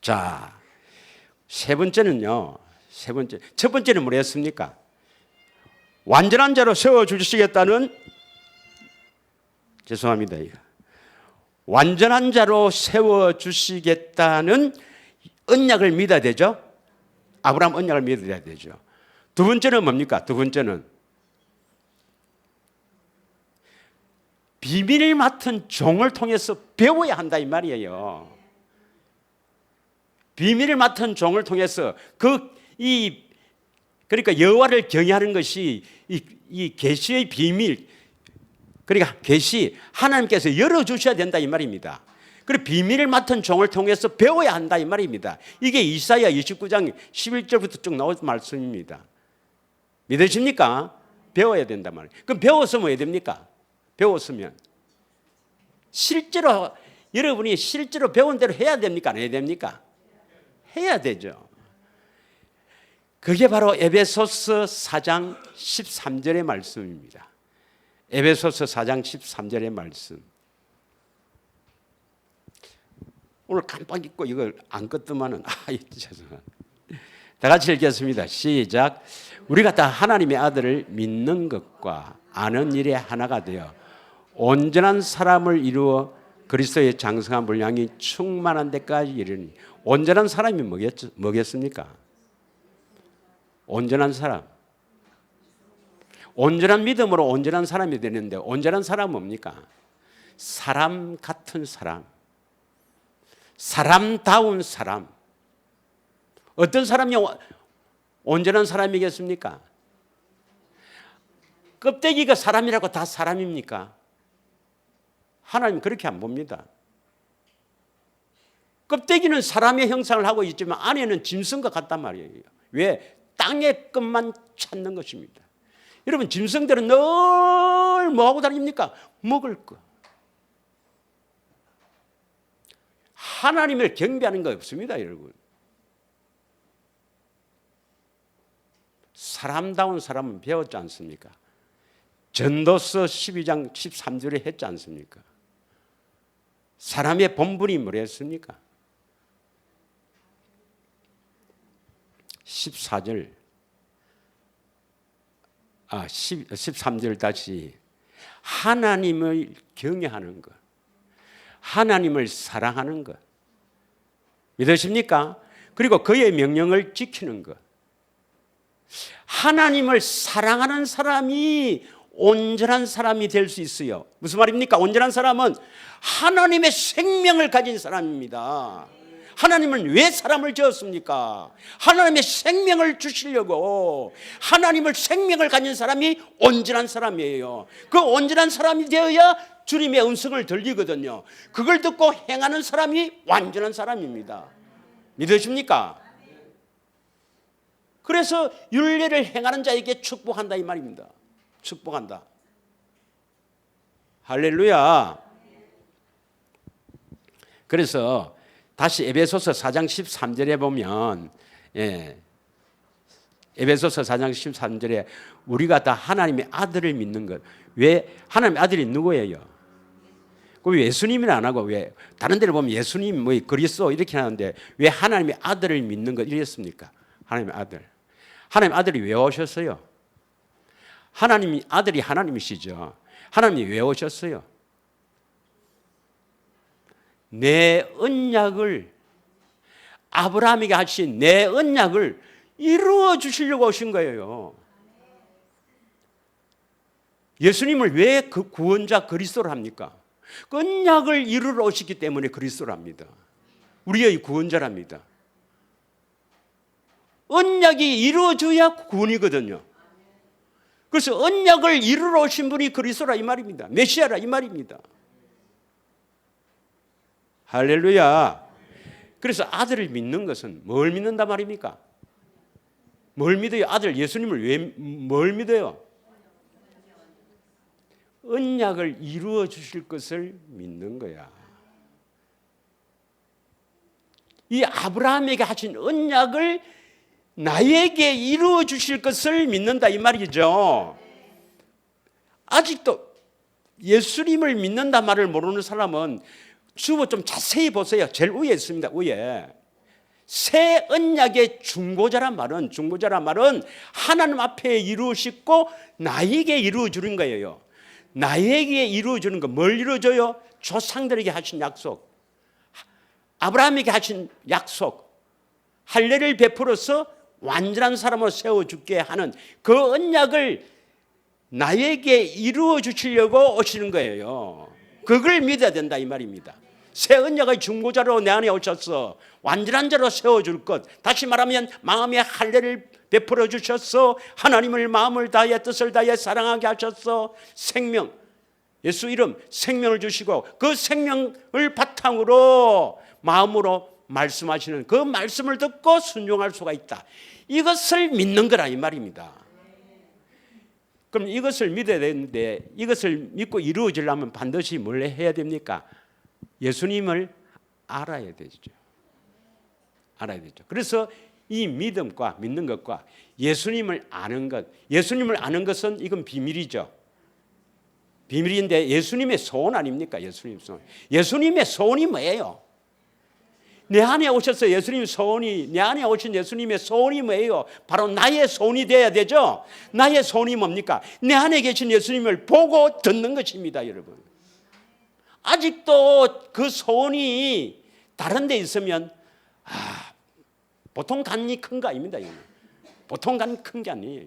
자, 세 번째는요. 첫 번째는 뭐였습니까? 완전한 자로 세워주시겠다는, 죄송합니다. 완전한 자로 세워주시겠다는 언약을 믿어야 되죠. 아브라함 언약을 믿어야 되죠. 두 번째는 뭡니까? 두 번째는 비밀을 맡은 종을 통해서 배워야 한다 이 말이에요. 비밀을 맡은 종을 통해서 그러니까 여호와를 경외하는 것이 이 계시의 비밀, 그러니까 계시 하나님께서 열어 주셔야 된다 이 말입니다. 그리고 비밀을 맡은 종을 통해서 배워야 한다 이 말입니다. 이게 이사야 29장 11절부터 쭉 나온 말씀입니다. 믿으십니까? 배워야 된단 말이에요. 그럼 배워서 뭐 해야 됩니까? 배웠으면 실제로 여러분이 실제로 배운 대로 해야 됩니까? 안 해야 됩니까? 해야 되죠. 그게 바로 에베소서 4장 13절의 말씀입니다. 에베소서 4장 13절의 말씀. 오늘 깜빡 잊고 이걸 안 껐더만은 죄송합니다. 다 같이 읽겠습니다. 시작. 우리가 다 하나님의 아들을 믿는 것과 아는 일에 하나가 되어 온전한 사람을 이루어 그리스도의 장성한 분량이 충만한 데까지 이르니. 온전한 사람이 뭐겠습니까? 온전한 사람. 온전한 믿음으로 온전한 사람이 되는데 온전한 사람은 뭡니까? 사람 같은 사람. 사람다운 사람. 어떤 사람이 온전한 사람이겠습니까? 껍데기가 사람이라고 다 사람입니까? 하나님 그렇게 안 봅니다. 껍데기는 사람의 형상을 하고 있지만 안에는 짐승과 같단 말이에요. 왜? 땅의 것만 찾는 것입니다. 여러분, 짐승들은 늘 뭐하고 다닙니까? 먹을 거. 하나님을 경배하는 거 없습니다, 여러분. 사람다운 사람은 배웠지 않습니까? 전도서 12장 13절에 했지 않습니까? 사람의 본분이 뭐랬습니까? 14절 13절 다시 하나님을 경외하는 것, 하나님을 사랑하는 것 믿으십니까? 그리고 그의 명령을 지키는 것. 하나님을 사랑하는 사람이 온전한 사람이 될 수 있어요. 무슨 말입니까? 온전한 사람은 하나님의 생명을 가진 사람입니다. 하나님은 왜 사람을 지었습니까? 하나님의 생명을 주시려고. 하나님을 생명을 가진 사람이 온전한 사람이에요. 그 온전한 사람이 되어야 주님의 음성을 들리거든요. 그걸 듣고 행하는 사람이 완전한 사람입니다. 믿으십니까? 그래서 율례를 행하는 자에게 축복한다 이 말입니다. 축복한다. 할렐루야. 그래서 다시 에베소서 4장 13절에 보면 에베소서 4장 13절에 우리가 다 하나님의 아들을 믿는 것. 왜 하나님의 아들이 누구예요? 그 예수님은 안 하고 왜 다른 데를 보면 예수님 뭐 그리스도 이렇게 하는데 왜 하나님의 아들을 믿는 것 이랬습니까? 하나님의 아들. 하나님의 아들이 왜 오셨어요? 하나님이 아들이 하나님이시죠. 하나님이 왜 오셨어요? 내 언약을 아브라함에게 하신 내 언약을 이루어 주시려고 오신 거예요. 예수님을 왜 그 구원자 그리스도를 합니까? 그 언약을 이루러 오셨기 때문에 그리스도를 합니다. 우리의 구원자랍니다. 언약이 이루어져야 구원이거든요. 그래서 언약을 이루러 오신 분이 그리스도라 이 말입니다. 메시아라 이 말입니다. 할렐루야. 그래서 아들을 믿는 것은 뭘 믿는다 말입니까? 뭘 믿어요? 아들 예수님을 왜 뭘 믿어요? 언약을 이루어 주실 것을 믿는 거야. 이 아브라함에게 하신 언약을 나에게 이루어 주실 것을 믿는다 이 말이죠. 아직도 예수님을 믿는다 말을 모르는 사람은 주보 좀 자세히 보세요. 제일 위에 있습니다. 위에. 새 언약의 중보자란 말은 하나님 앞에 이루어지고 나에게 이루어 주는 거예요. 나에게 이루어 주는 거 뭘 이루어 줘요? 조상들에게 하신 약속. 아브라함에게 하신 약속. 할례를 베풀어서 완전한 사람으로 세워주게 하는 그 언약을 나에게 이루어 주시려고 오시는 거예요. 그걸 믿어야 된다 이 말입니다. 새 언약의 중보자로 내 안에 오셔서 완전한 자로 세워줄 것. 다시 말하면 마음의 할례를 베풀어 주셔서 하나님을 마음을 다해 뜻을 다해 사랑하게 하셔서 생명, 예수 이름 생명을 주시고 그 생명을 바탕으로 마음으로 말씀하시는 그 말씀을 듣고 순종할 수가 있다. 이것을 믿는 거라 이 말입니다. 그럼 이것을 믿어야 되는데 이것을 믿고 이루어지려면 반드시 뭘 해야 됩니까? 예수님을 알아야 되죠. 알아야 되죠. 그래서 이 믿음과 믿는 것과 예수님을 아는 것, 예수님을 아는 것은 이건 비밀이죠. 비밀인데 예수님의 소원 아닙니까? 예수님의 소원. 예수님의 소원이 뭐예요? 내 안에 오셔서 예수님의 소원이, 내 안에 오신 예수님의 소원이 뭐예요? 바로 나의 소원이 돼야 되죠. 나의 소원이 뭡니까? 내 안에 계신 예수님을 보고 듣는 것입니다, 여러분. 아직도 그 소원이 다른 데 있으면 보통 간이 큰 거 아닙니다. 이거는. 보통 간이 큰 게 아니에요.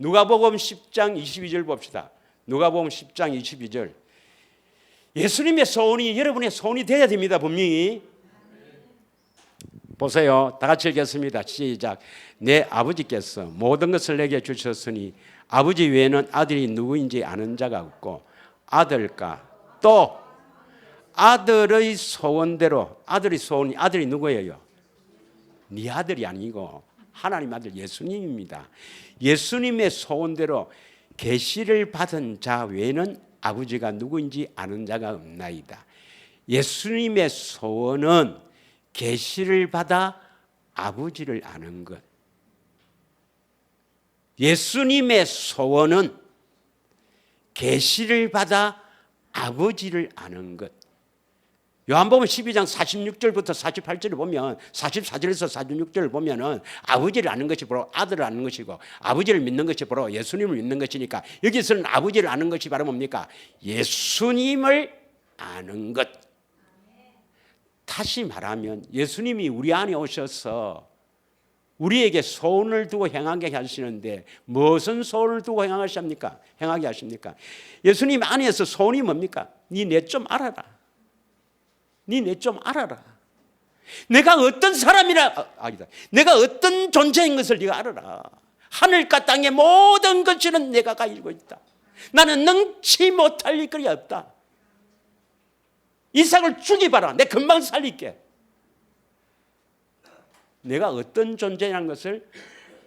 누가복음 10장 22절 봅시다. 누가복음 10장 22절. 예수님의 소원이 여러분의 소원이 돼야 됩니다. 분명히. 보세요. 다 같이 읽겠습니다. 시작. 내 아버지께서 모든 것을 내게 주셨으니 아버지 외에는 아들이 누구인지 아는 자가 없고 아들과 또 아들의 소원대로 아들이 누구예요? 네 아들이 아니고 하나님 아들 예수님입니다. 예수님의 소원대로 계시를 받은 자 외에는 아버지가 누구인지 아는 자가 없나이다. 예수님의 소원은 계시를 받아 아버지를 아는 것. 예수님의 소원은 계시를 받아 아버지를 아는 것. 요한복음 12장 46절부터 48절을 보면 44절에서 46절을 보면은 아버지를 아는 것이 바로 아들을 아는 것이고 아버지를 믿는 것이 바로 예수님을 믿는 것이니까 여기서는 아버지를 아는 것이 바로 뭡니까? 예수님을 아는 것. 다시 말하면 예수님이 우리 안에 오셔서 우리에게 소원을 두고 행하게 하시는데 무슨 소원을 두고 행하게 하십니까? 예수님 안에서 소원이 뭡니까? 네 내 좀 알아라. 네 내 좀 알아라. 내가 어떤 사람이라 아니다. 내가 어떤 존재인 것을 네가 알아라. 하늘과 땅의 모든 것들은 내가 가지고 있다. 나는 능치 못할 일거리 없다. 이삭을 죽이봐라. 내 금방 살릴게. 내가 어떤 존재라는 것을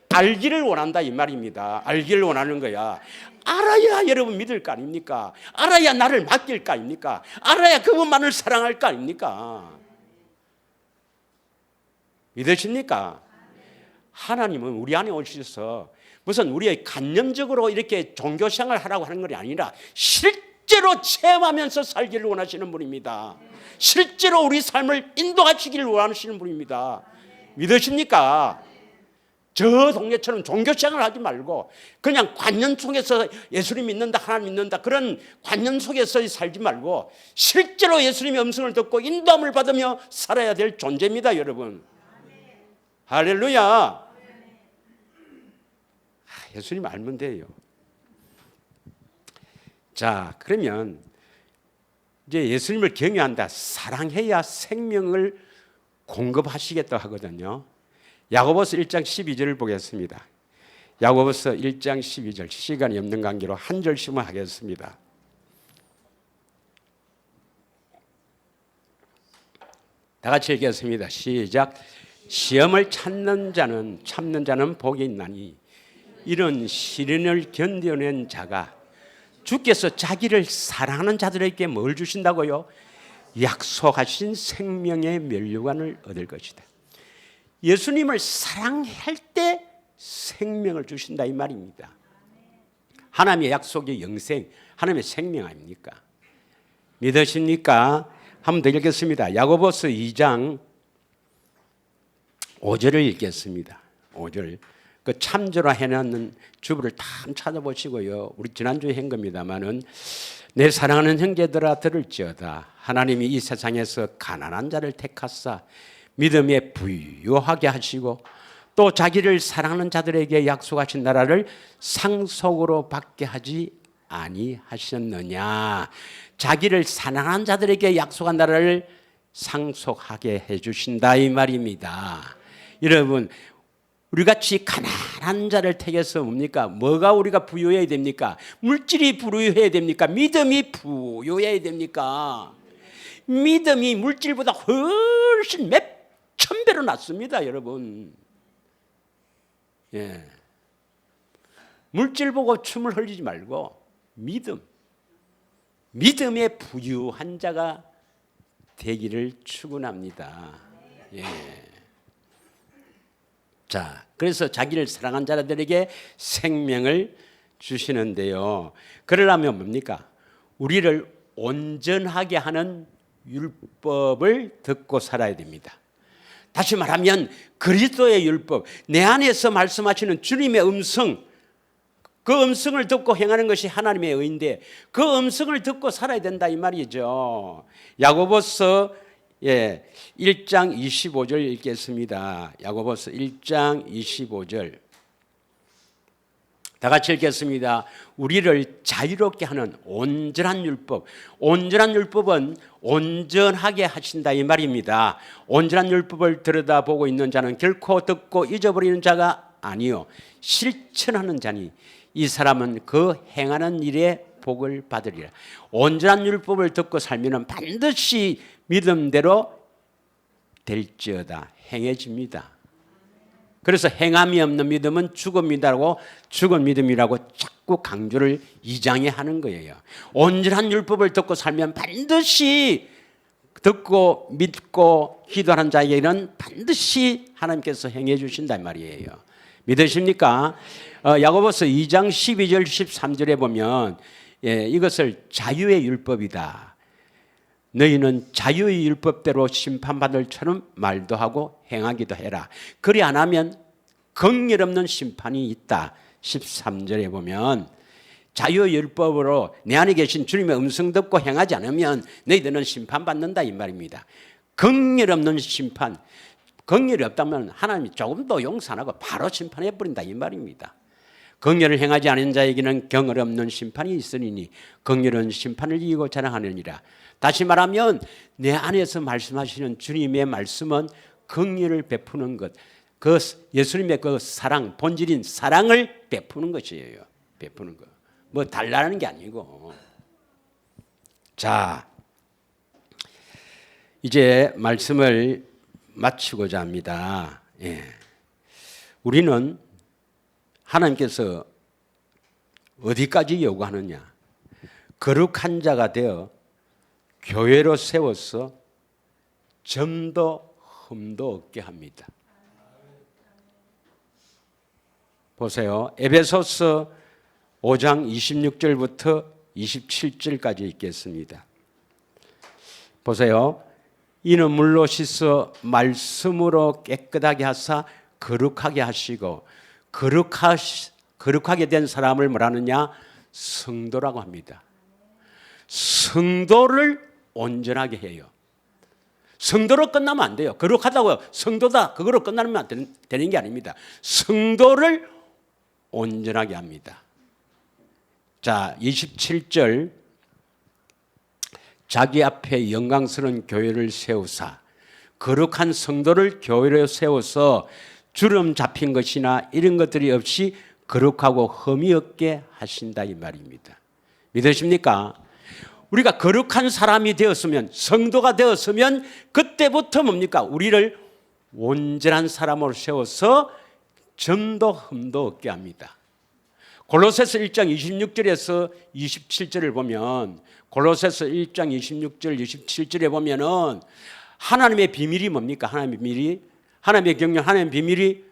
알기를 원한다 이 말입니다. 알기를 원하는 거야. 알아야 여러분 믿을 거 아닙니까? 알아야 나를 맡길 거 아닙니까? 알아야 그분만을 사랑할 거 아닙니까? 믿으십니까? 하나님은 우리 안에 오셔서 무슨 우리의 관념적으로 이렇게 종교생활을 하라고 하는 것이 아니라 실제로 체험하면서 살기를 원하시는 분입니다. 실제로 우리 삶을 인도하시기를 원하시는 분입니다. 믿으십니까? 저 동네처럼 종교생활을 하지 말고 그냥 관념 속에서 예수님 믿는다 하나님 믿는다 그런 관념 속에서 살지 말고 실제로 예수님의 음성을 듣고 인도함을 받으며 살아야 될 존재입니다. 여러분. 할렐루야. 예수님 알면 돼요. 자, 그러면 이제 예수님을 경외한다. 사랑해야 생명을 공급하시겠다 하거든요. 야고보서 1장 12절을 보겠습니다. 야고보서 1장 12절 시간이 없는 관계로 한 절씩만 하겠습니다. 다 같이 읽겠습니다. 시작. 시험을 참는 자는 복이 있나니 이런 시련을 견뎌낸 자가 주께서 자기를 사랑하는 자들에게 뭘 주신다고요? 약속하신 생명의 면류관을 얻을 것이다. 예수님을 사랑할 때 생명을 주신다 이 말입니다. 하나님의 약속의 영생, 하나님의 생명 아닙니까? 믿으십니까? 한번 더 읽겠습니다. 야고보서 2장 5절을 읽겠습니다. 5절. 그 참조라 해놨는 주부를 다 찾아보시고요. 우리 지난주에 한 겁니다만은 내 사랑하는 형제들아 들을지어다. 하나님이 이 세상에서 가난한 자를 택하사 믿음에 부유하게 하시고 또 자기를 사랑하는 자들에게 약속하신 나라를 상속으로 받게 하지 아니하셨느냐. 자기를 사랑하는 자들에게 약속한 나라를 상속하게 해주신다 이 말입니다. 여러분 우리같이 가난한 자를 택해서 뭡니까? 뭐가 우리가 부유해야 됩니까? 물질이 부유해야 됩니까? 믿음이 부유해야 됩니까? 믿음이 물질보다 훨씬 몇 천 배로 낫습니다, 여러분. 예. 물질 보고 춤을 흘리지 말고 믿음에 부유한 자가 되기를 축원합니다. 예. 자, 그래서 자기를 사랑한 자들에게 생명을 주시는데요. 그러려면 뭡니까? 우리를 온전하게 하는 율법을 듣고 살아야 됩니다. 다시 말하면 그리스도의 율법, 내 안에서 말씀하시는 주님의 음성, 그 음성을 듣고 행하는 것이 하나님의 의인데 그 음성을 듣고 살아야 된다 이 말이죠. 야고보서 1장 25절 읽겠습니다. 야고보서 1장 25절 다 같이 읽겠습니다. 우리를 자유롭게 하는 온전한 율법. 온전한 율법은 온전하게 하신다 이 말입니다. 온전한 율법을 들여다보고 있는 자는 결코 듣고 잊어버리는 자가 아니요 실천하는 자니 이 사람은 그 행하는 일에 복을 받으리라. 온전한 율법을 듣고 살면 반드시 믿음대로 될지어다 행해집니다. 그래서 행함이 없는 믿음은 죽은 믿음이라고 자꾸 강조를 이장해 하는 거예요. 온전한 율법을 듣고 살면 반드시 듣고 믿고 기도하는 자에게는 반드시 하나님께서 행해 주신다 말이에요. 믿으십니까? 야고보서 2장 12절 13절에 보면 이것을 자유의 율법이다. 너희는 자유의 율법대로 심판받을 처럼 말도 하고 행하기도 해라. 그리 안 하면 긍휼 없는 심판이 있다. 13절에 보면 자유의 율법으로 내 안에 계신 주님의 음성 듣고 행하지 않으면 너희들은 심판받는다 이 말입니다. 긍휼 없는 심판. 긍휼이 없다면 하나님이 조금도 용서 안 하고 바로 심판해 버린다 이 말입니다. 긍휼을 행하지 않은 자에게는 경을 없는 심판이 있으니 긍휼은 심판을 이기고 자랑하느니라. 다시 말하면 내 안에서 말씀하시는 주님의 말씀은 긍휼을 베푸는 것, 그 예수님의 그 사랑, 본질인 사랑을 베푸는 것이에요. 베푸는 것. 뭐 달라는 게 아니고. 자, 이제 말씀을 마치고자 합니다. 예. 우리는 하나님께서 어디까지 요구하느냐? 거룩한 자가 되어 교회로 세워서 점도 흠도 없게 합니다. 보세요. 에베소서 5장 26절부터 27절까지 읽겠습니다. 보세요. 이는 물로 씻어 말씀으로 깨끗하게 하사 거룩하게 하시고 거룩하게 된 사람을 뭐라느냐? 성도라고 합니다. 성도를 온전하게 해요. 성도로 끝나면 안 돼요. 거룩하다고 성도다 그거로 끝나면 안 되는 게 아닙니다. 성도를 온전하게 합니다. 자, 27절 자기 앞에 영광스러운 교회를 세우사 거룩한 성도를 교회로 세워서 주름 잡힌 것이나 이런 것들이 없이 거룩하고 흠이 없게 하신다 이 말입니다. 믿으십니까? 우리가 거룩한 사람이 되었으면 성도가 되었으면 그때부터 뭡니까? 우리를 온전한 사람으로 세워서 점도 흠도 없게 합니다. 골로새서 1장 26절에서 27절을 보면 골로새서 1장 26절 27절에 보면은 하나님의 비밀이 뭡니까? 하나님의 비밀이 하나님의 경륜 하나님의 비밀이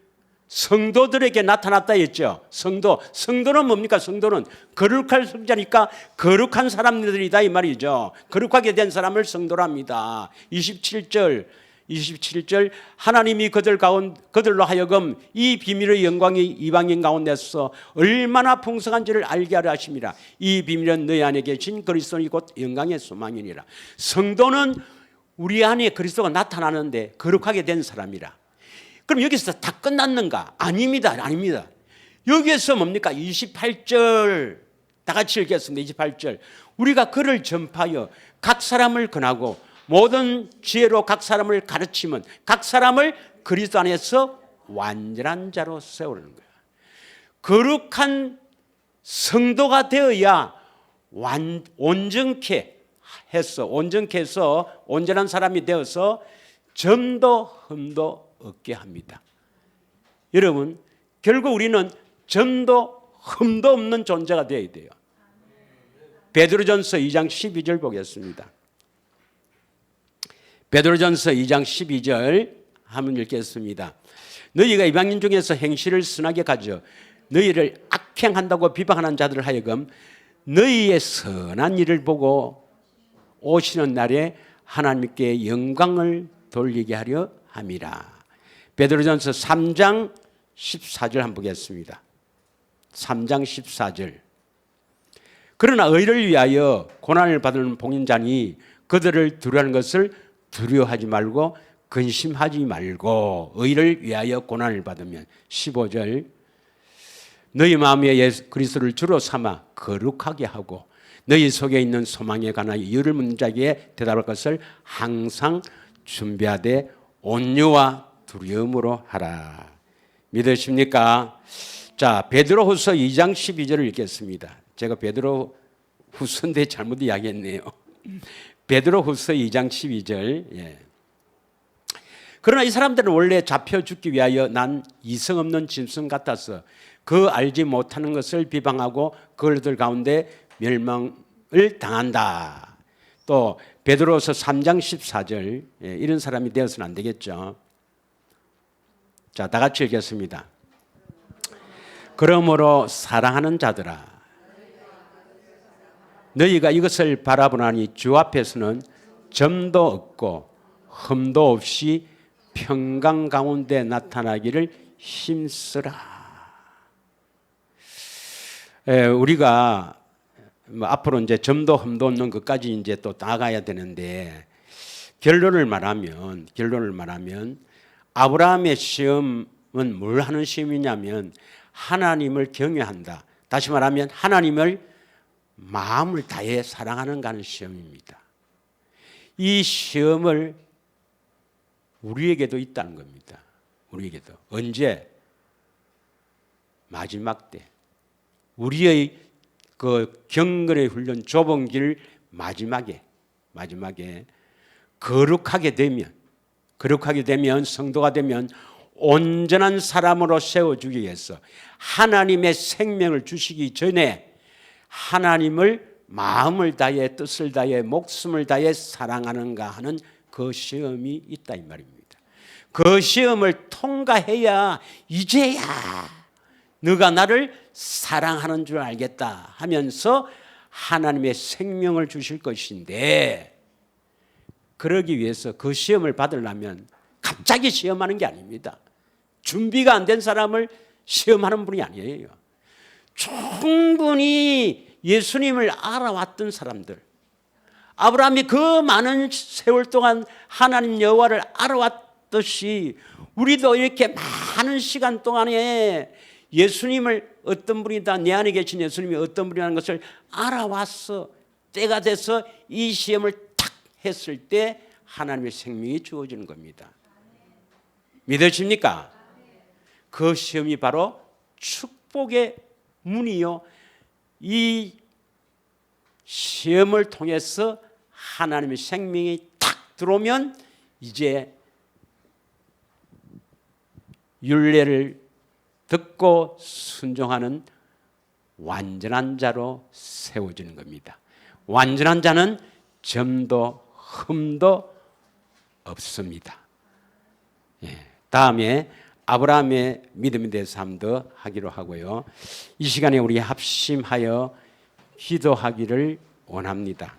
성도들에게 나타났다 했죠. 성도는 뭡니까? 성도는 거룩할 성자니까 거룩한 사람들이다 이 말이죠. 거룩하게 된 사람을 성도랍니다. 27절 하나님이 그들로 하여금 이 비밀의 영광이 이방인 가운데서 얼마나 풍성한지를 알게 하려 하심이라. 이 비밀은 너희 안에 계신 그리스도니 곧 영광의 소망이니라. 성도는 우리 안에 그리스도가 나타나는데 거룩하게 된 사람이라. 그럼 여기서 다 끝났는가? 아닙니다. 여기에서 뭡니까? 28절 다 같이 읽겠습니다. 28절 우리가 그를 전파하여 각 사람을 권하고 모든 지혜로 각 사람을 가르치면 각 사람을 그리스도 안에서 완전한 자로 세우는 거예요. 거룩한 성도가 되어야 온전케 해서 온전한 사람이 되어서 점도 흠도 없게 합니다. 여러분, 결국 우리는 점도 흠도 없는 존재가 되어야 돼요. 베드로전서 2장 12절 보겠습니다. 베드로전서 2장 12절 한번 읽겠습니다. 너희가 이방인 중에서 행실을 선하게 가져 너희를 악행한다고 비방하는 자들을 하여금 너희의 선한 일을 보고 오시는 날에 하나님께 영광을 돌리게 하려 함이라. 베드로전서 3장 14절 한번 보겠습니다. 3장 14절 그러나 의를 위하여 고난을 받는 봉인자니 그들을 두려워하는 것을 두려워하지 말고 근심하지 말고 의를 위하여 고난을 받으면 15절 너희 마음에 예수 그리스도를 주로 삼아 거룩하게 하고 너희 속에 있는 소망에 관하여 이유를 묻는 자에게 대답할 것을 항상 준비하되 온유와 두려움으로 하라. 믿으십니까? 자, 베드로후서 2장 12절을 읽겠습니다. 제가 베드로후서인데 잘못 이야기했네요. 베드로후서 2장 12절. 예. 그러나 이 사람들은 원래 잡혀 죽기 위하여 난 이성 없는 짐승 같아서 그 알지 못하는 것을 비방하고 그들들 가운데 멸망을 당한다. 또 베드로서 3장 14절. 예, 이런 사람이 되어서는 안 되겠죠. 자, 다 같이 읽겠습니다. 그러므로 사랑하는 자들아 너희가 이것을 바라보나니 주 앞에서는 점도 없고 흠도 없이 평강 가운데 나타나기를 힘쓰라. 우리가 앞으로 이제 점도 흠도 없는 것까지 이제 또 나가야 되는데 결론을 말하면 아브라함의 시험은 뭘 하는 시험이냐면 하나님을 경외한다. 다시 말하면 하나님을 마음을 다해 사랑하는가 하는 시험입니다. 이 시험을 우리에게도 있다는 겁니다. 우리에게도. 언제? 마지막 때. 우리의 그 경건의 훈련 좁은 길 마지막에 거룩하게 되면 성도가 되면 온전한 사람으로 세워주기 위해서 하나님의 생명을 주시기 전에 하나님을 마음을 다해 뜻을 다해 목숨을 다해 사랑하는가 하는 그 시험이 있다 이 말입니다. 그 시험을 통과해야 이제야 너가 나를 사랑하는 줄 알겠다 하면서 하나님의 생명을 주실 것인데 그러기 위해서 그 시험을 받으려면 갑자기 시험하는 게 아닙니다. 준비가 안 된 사람을 시험하는 분이 아니에요. 충분히 예수님을 알아왔던 사람들, 아브라함이 그 많은 세월 동안 하나님 여호와를 알아왔듯이 우리도 이렇게 많은 시간 동안에 예수님을 어떤 분이다, 내 안에 계신 예수님이 어떤 분이라는 것을 알아왔어. 때가 돼서 이 시험을 탁 했을 때 하나님의 생명이 주어지는 겁니다. 믿으십니까? 그 시험이 바로 축복의 문이요. 이 시험을 통해서 하나님의 생명이 탁 들어오면 이제 율례를 듣고 순종하는 완전한 자로 세워지는 겁니다. 완전한 자는 점도 흠도 없습니다. 다음에 아브라함의 믿음에 대해서 한 번 더 하기로 하고요. 이 시간에 우리 합심하여 기도하기를 원합니다.